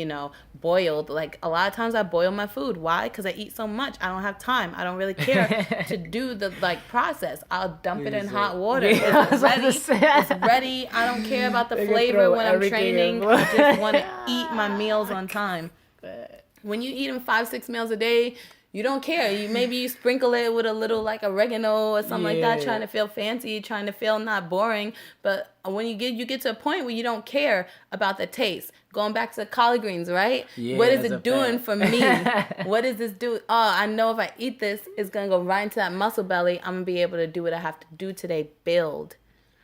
boiled. Like a lot of times I boil my food. Why? Because I eat so much. I don't have time. I don't really care to do the like process. I'll dump it in hot water. Yeah, it's ready. It's ready. I don't care about the flavor when I'm training. I just want to eat my meals on time. When you eat them 5-6 meals a day, you don't care. Maybe you sprinkle it with a little like oregano or something like that, trying to feel fancy, trying to feel not boring. But when you get to a point where you don't care about the taste, going back to the collard greens, right? Yeah, what is it doing for me? What does this do? Oh, I know if I eat this, it's gonna go right into that muscle belly. I'm gonna be able to do what I have to do today. Build.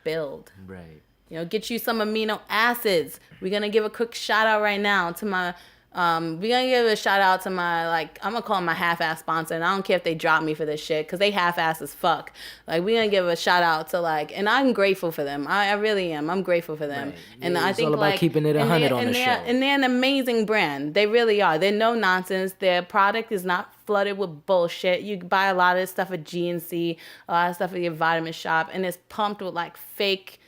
Right. Get you some amino acids. We're gonna give a quick shout out right now to my. We're gonna give a shout out to my, like, I'm gonna call them my half-ass sponsor, and I don't care if they drop me for this shit, because they half-ass as fuck. Like, we're gonna give a shout out to, like, and I'm grateful for them. I really am. I'm grateful for them. Right. Yeah, and I think, all about like, keeping it 100 on the show. And they're an amazing brand. They really are. They're no nonsense. Their product is not flooded with bullshit. You buy a lot of this stuff at GNC, a lot of stuff at your vitamin shop, and it's pumped with, like, fake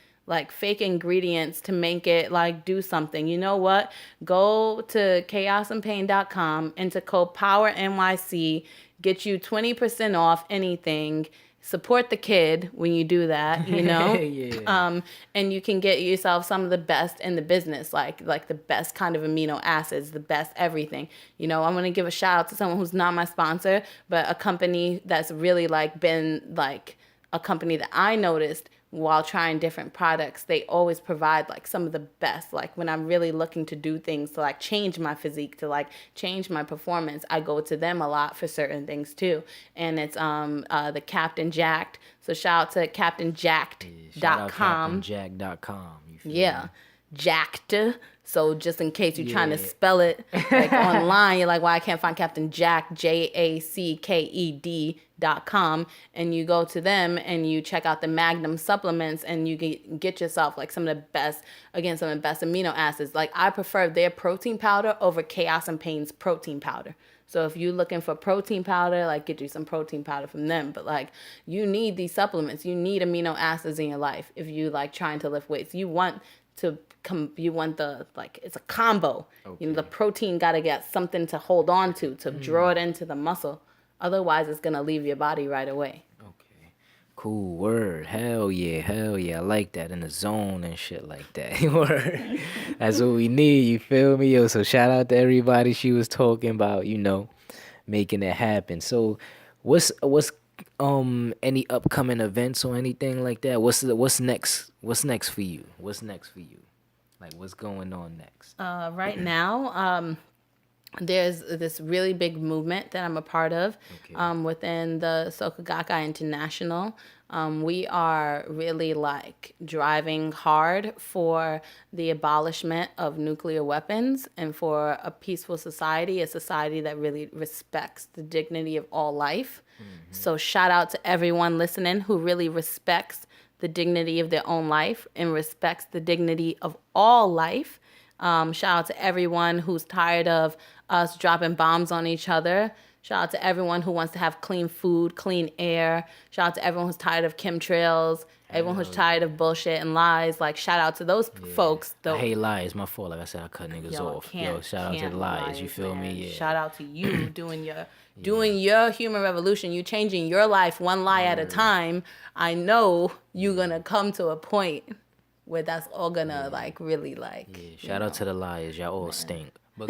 ingredients to make it like do something. You know what? Go to chaosandpain.com, enter code POWERNYC, get you 20% off anything. Support the kid when you do that, Yeah. And you can get yourself some of the best in the business, like the best kind of amino acids, the best everything. I'm going to give a shout out to someone who's not my sponsor, but a company that's really like been like a company that I noticed while trying different products. They always provide like some of the best. Like when I'm really looking to do things to like change my physique, to like change my performance, I go to them a lot for certain things too. And it's the Captain Jacked. So shout out to CaptainJacked.com. CaptainJacked.com. Yeah. Jacked. So just in case you're trying to spell it like online, you're like, well, I can't find Captain Jack, JACKED.com. And you go to them and you check out the Magnum supplements and you can get yourself like some of the best amino acids. Like I prefer their protein powder over Chaos and Pain's protein powder. So if you're looking for protein powder, like get you some protein powder from them. But like you need these supplements. You need amino acids in your life if you like trying to lift weights. You want the, like, it's a combo. Okay. The protein got to get something to hold on to draw it into the muscle. Otherwise, it's going to leave your body right away. Okay. Cool. Word. Hell yeah. I like that. In the zone and shit like that. Word. That's what we need. You feel me? Yo, so shout out to everybody she was talking about, making it happen. So what's any upcoming events or anything like that? What's next for you? Like what's going on next? Right now, there's this really big movement that I'm a part of Okay. within the Soka Gakkai International. We are really like driving hard for the abolishment of nuclear weapons and for a peaceful society, a society that really respects the dignity of all life. So, shout out to everyone listening who really respects the dignity of their own life and respects the dignity of all life. Shout out to everyone who's tired of us dropping bombs on each other. Shout out to everyone who wants to have clean food, clean air. Shout out to everyone who's tired of chemtrails, everyone who's Hell tired of bullshit and lies. Like, shout out to those yeah. folks. I Though, hate lies. My fault. Like I said, I cut niggas yo, off. Yo, shout out to the lies. You feel man. me? Yeah. Shout out to you doing your human revolution. You changing your life one lie at a time. I know you're gonna come to a point where that's all gonna like really like. Yeah. Shout out to the liars. Y'all all stink. But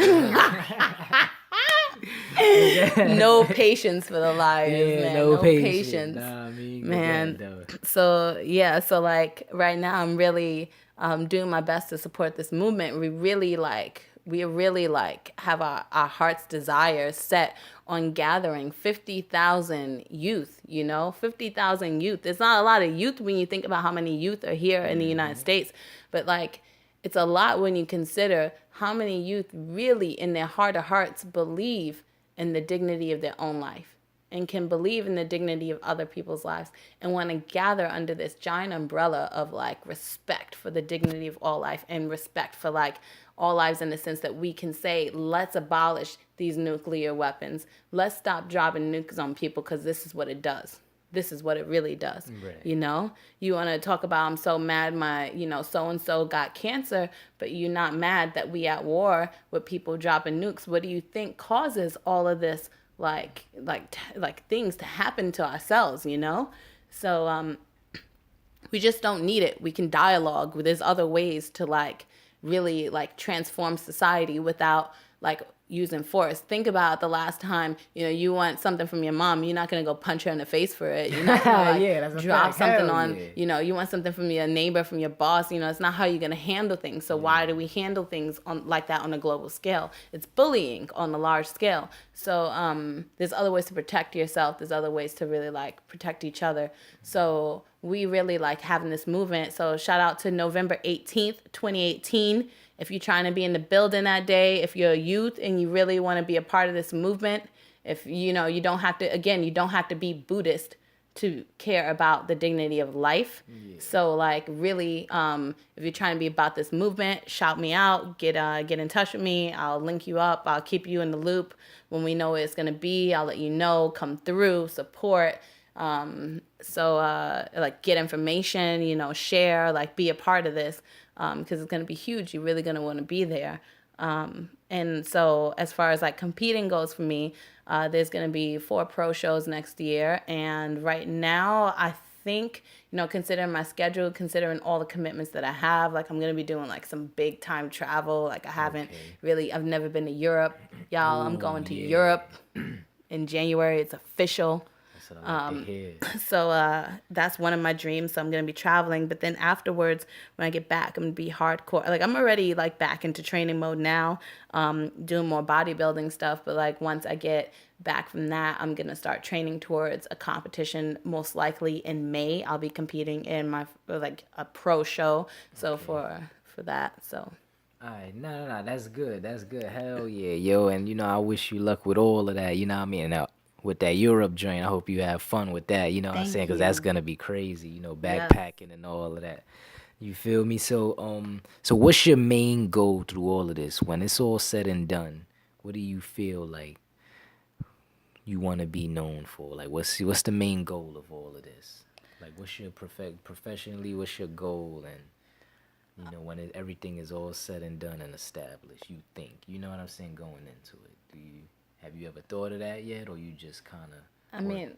No patience for the liars, yeah, man. no patience. patience. Nah, I mean, Man. So yeah, so like right now I'm really doing my best to support this movement. We really like have our heart's desire set on gathering 50,000 youth, 50,000 youth. It's not a lot of youth when you think about how many youth are here in the United States, but like it's a lot when you consider how many youth really in their heart of hearts believe in the dignity of their own life and can believe in the dignity of other people's lives and want to gather under this giant umbrella of like respect for the dignity of all life and respect for like all lives in the sense that we can say, let's abolish these nuclear weapons. Let's stop dropping nukes on people because this is what it does. This is what it really does. Right. You want to talk about, I'm so mad my, so-and-so got cancer, but you're not mad that we at war with people dropping nukes. What do you think causes all of this, like things to happen to ourselves, So we just don't need it. We can dialogue. There's other ways to like really like transform society without like using force. Think about the last time, you want something from your mom, you're not going to go punch her in the face for it. You're not going to like yeah, that's a drop fact. something Hell on, yeah. You want something from your neighbor, from your boss, it's not how you're going to handle things. So why do we handle things on like that on a global scale? It's bullying on a large scale. So there's other ways to protect yourself. There's other ways to really like protect each other. So we really like having this movement. So shout out to November 18th, 2018. If you're trying to be in the building that day, if you're a youth and you really want to be a part of this movement, if you don't have to be Buddhist to care about the dignity of life. Yeah. So like really, if you're trying to be about this movement, shout me out, get in touch with me. I'll link you up. I'll keep you in the loop when we know what it's gonna be. I'll let you know, come through, support. Like get information, share, like be a part of this. Because it's going to be huge. You're really going to want to be there. And so as far as like competing goes for me, there's going to be 4 pro shows next year. And right now, I think, considering my schedule, considering all the commitments that I have, like I'm going to be doing like some big time travel. Like I've never been to Europe. Y'all, I'm going to Europe in January. It's official. That's what I like to hear. So that's one of my dreams. So I'm going to be traveling. But then afterwards, when I get back, I'm going to be hardcore. Like I'm already like back into training mode now, doing more bodybuilding stuff. But like once I get back from that, I'm going to start training towards a competition. Most likely in May, I'll be competing in my like a pro show. So for that, so. All right, no, that's good. Hell yeah, yo. And I wish you luck with all of that. You know what I mean? Now, with that Europe joint, I hope you have fun with that. You know what I'm saying? Because that's gonna be crazy. Backpacking and all of that. You feel me? So so what's your main goal through all of this? When it's all said and done, what do you feel like you want to be known for? Like, what's the main goal of all of this? Like, what's your professionally? What's your goal? And when everything is all said and done and established, you think, you know what I'm saying, going into it. Have you ever thought of that yet, or you just kind of? I mean,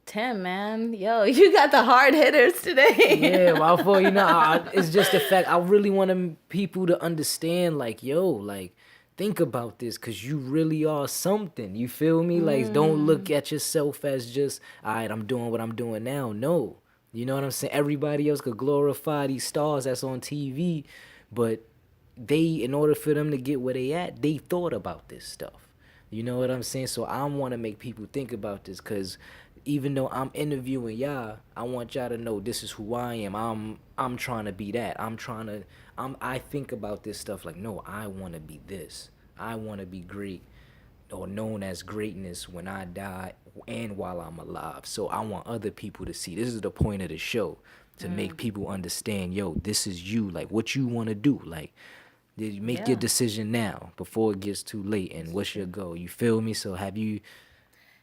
Tim, man, yo, you got the hard hitters today. Yeah, well, for it's just the fact I really want people to understand, like, yo, like, think about this, cause you really are something. You feel me? Like, don't look at yourself as just, all right, I'm doing what I'm doing now. No, you know what I'm saying. Everybody else could glorify these stars that's on TV, but in order for them to get where they at, they thought about this stuff. You know what I'm saying? So I want to make people think about this, because even though I'm interviewing y'all, I want y'all to know this is who I am. I'm trying to be that. I think about this stuff like, no, I want to be this. I want to be great, or known as greatness, when I die and while I'm alive. So I want other people to see. This is the point of the show, to make people understand, yo, this is you, like what you want to do. Like, make your Yeah. decision now before it gets too late. And what's your goal? You feel me? So have you,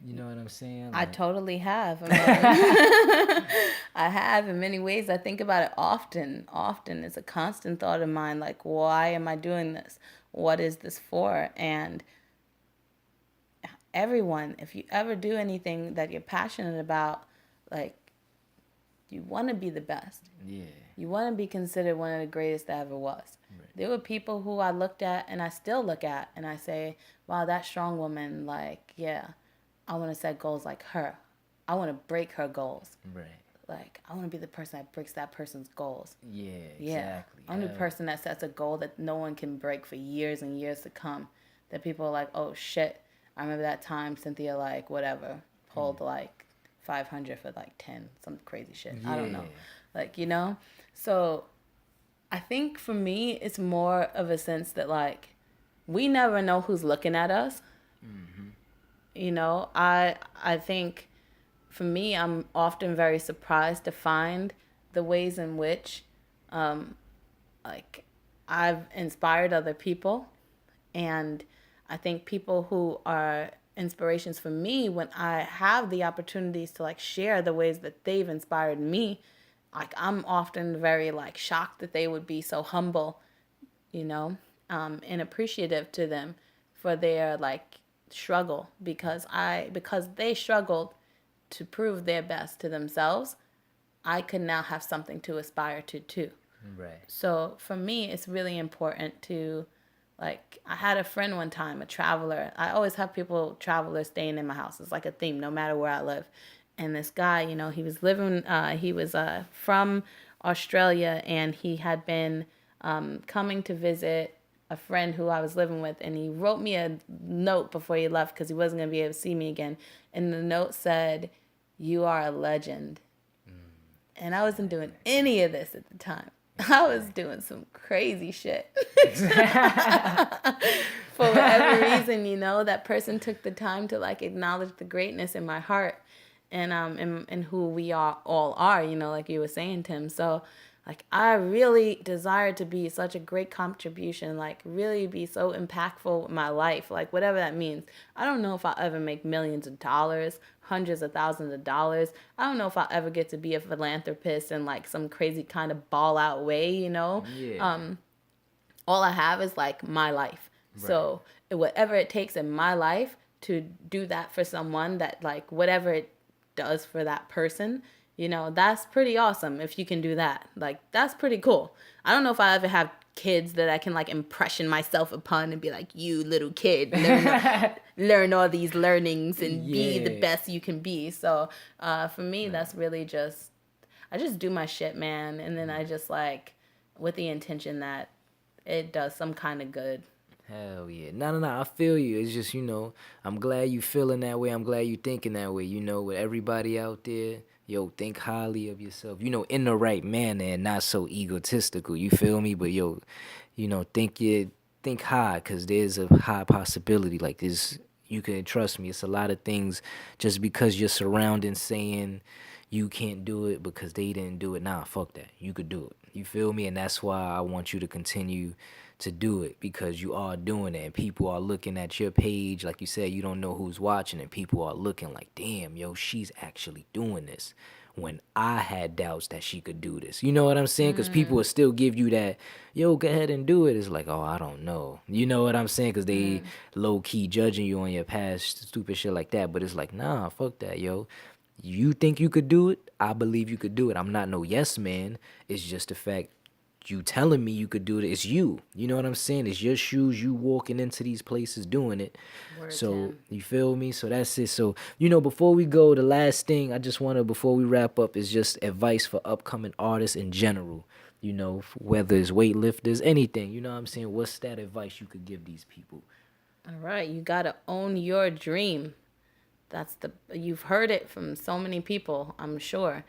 you know what I'm saying? I Like, totally have. I mean, I have in many ways. I think about it often. Often, it's a constant thought of mine. Like, why am I doing this? What is this for? And everyone, if you ever do anything that you're passionate about, like, you want to be the best. yeah, You want to be considered one of the greatest that ever was. right. There were people who I looked at and I still look at and I say, wow, that strong woman, like, yeah, I want to set goals like her. I want to break her goals. Right. Like, I want to be the person that breaks that person's goals. Yeah, Yeah. exactly. I'm the person that sets a goal that no one can break for years and years to come. That people are like, oh shit, I remember that time Cynthia, like, whatever, pulled like 500 for like 10, some crazy shit. I don't know. Yeah. Like, you know? So I think for me, it's more of a sense that, like, we never know who's looking at us. You know, I think for me, I'm often very surprised to find the ways in which, like, I've inspired other people. And I think people who are inspirations for me, when I have the opportunities to, like, share the ways that they've inspired me, like, I'm often very, like, shocked that they would be so humble, you know, and appreciative to them for their, like, struggle, because they struggled to prove their best to themselves. I could now have something to aspire to too. Right. So for me, it's really important to, like, I had a friend one time, a traveler. I always have travelers staying in my house. It's like a theme, no matter where I live. And this guy, you know, he was from Australia, and he had been coming to visit a friend who I was living with. And he wrote me a note before he left because he wasn't going to be able to see me again. And the note said, "You are a legend." And I wasn't doing any of this at the time. I was doing some crazy shit. For whatever reason, you know, that person took the time to, like, acknowledge the greatness in my heart, and who we all are, you know, like you were saying, Tim. So, like, I really desire to be such a great contribution, like, really be so impactful with my life, like, whatever that means. I don't know if I'll ever make millions of dollars, hundreds of thousands of dollars. I don't know if I'll ever get to be a philanthropist in, like, some crazy kind of ball out way, you know? Yeah. All I have is, like, my life. Right. So whatever it takes in my life to do that for someone, that, like, whatever it does for that person, you know, that's pretty awesome if you can do that. Like, that's pretty cool. I don't know if I ever have kids that I can, like, impression myself upon and be like, you little kid, learn all these learnings and be the Yeah. best you can be. So for me, that's really just, I just do my shit, man. And then I just, like, with the intention that it does some kind of good. Hell yeah. No. I feel you. It's just, you know, I'm glad you feeling that way. I'm glad you thinking that way. You know, with everybody out there, yo, think highly of yourself. You know, in the right manner and not so egotistical. You feel me? But yo, you know, think high, because there's a high possibility. Like this, you can trust me. It's a lot of things just because you're surrounding saying you can't do it because they didn't do it. Nah, fuck that. You could do it. You feel me? And that's why I want you to continue to do it, because you are doing it and people are looking at your page. Like you said, you don't know who's watching, and people are looking like, damn, yo, she's actually doing this, when I had doubts that she could do this. You know what I'm saying? Because people will still give you that, yo, go ahead and do it. It's like, oh, I don't know. You know what I'm saying? Because they low-key judging you on your past, stupid shit like that. But it's like, nah, fuck that, yo. You think you could do it? I believe you could do it. I'm not no yes man. It's just the fact you telling me you could do it. It's you. You know what I'm saying? It's your shoes. You walking into these places doing it. Word, So Tim. you feel me? So that's it. So before we go, the last thing I just want to before we wrap up is just advice for upcoming artists in general. Whether it's weightlifters, anything. You know what I'm saying? What's that advice you could give these people? All right, you got to own your dream. You've heard it from so many people, I'm sure,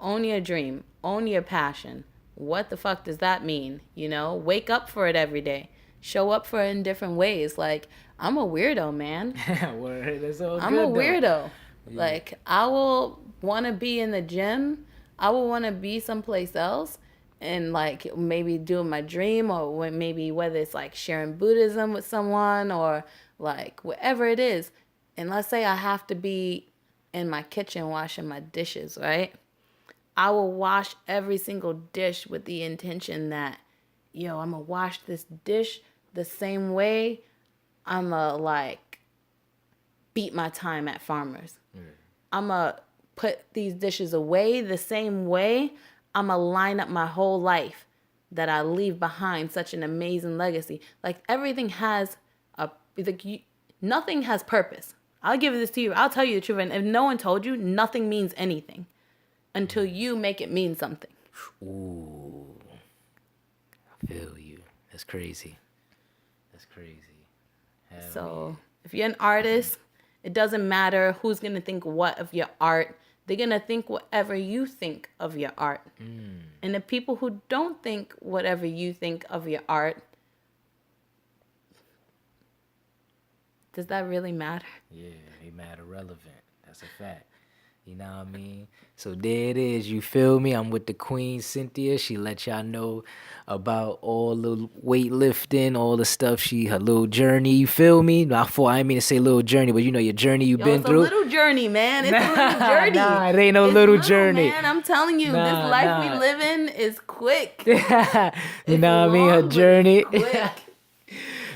Own your dream, own your passion. What the fuck does that mean? Wake up for it every day. Show up for it in different ways. Like, I'm a weirdo, man. Word, that's all I'm good, a though. weirdo. Yeah. Like, I will want to be in the gym. I will want to be someplace else and like maybe doing my dream, or maybe whether it's like sharing Buddhism with someone or like whatever it is. And let's say I have to be in my kitchen washing my dishes, right? I will wash every single dish with the intention that, I'm going to wash this dish the same way I'm going to like beat my time at Farmers. I'm going to put these dishes away the same way I'm going to line up my whole life that I leave behind such an amazing legacy. Like everything has nothing has purpose. I'll give this to you. I'll tell you the truth. And if no one told you, nothing means anything until you make it mean something. Ooh. I feel you. That's crazy. That's crazy. So if you're an artist, it doesn't matter who's going to think what of your art. They're going to think whatever you think of your art. And the people who don't think whatever you think of your art, does that really matter? Yeah, they matter relevant. That's a fact. You know what I mean? So there it is. You feel me? I'm with the Queen Cynthia. She let y'all know about all the weightlifting, all the stuff. Her little journey. You feel me? I didn't mean to say little journey, but your journey you've been through. It's a little journey, man. It's a little journey. Nah, it ain't no little journey. Man, I'm telling you, this life we live in is quick. You know what I mean? Her journey. Quick.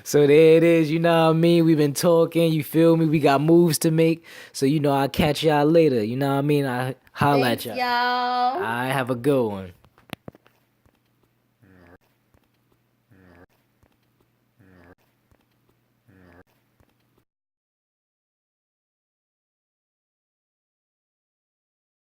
So there it is, you know what I mean? We've been talking, you feel me? We got moves to make. So, I'll catch y'all later. You know what I mean? I holla at y'all. Thanks, y'all. I have a good one.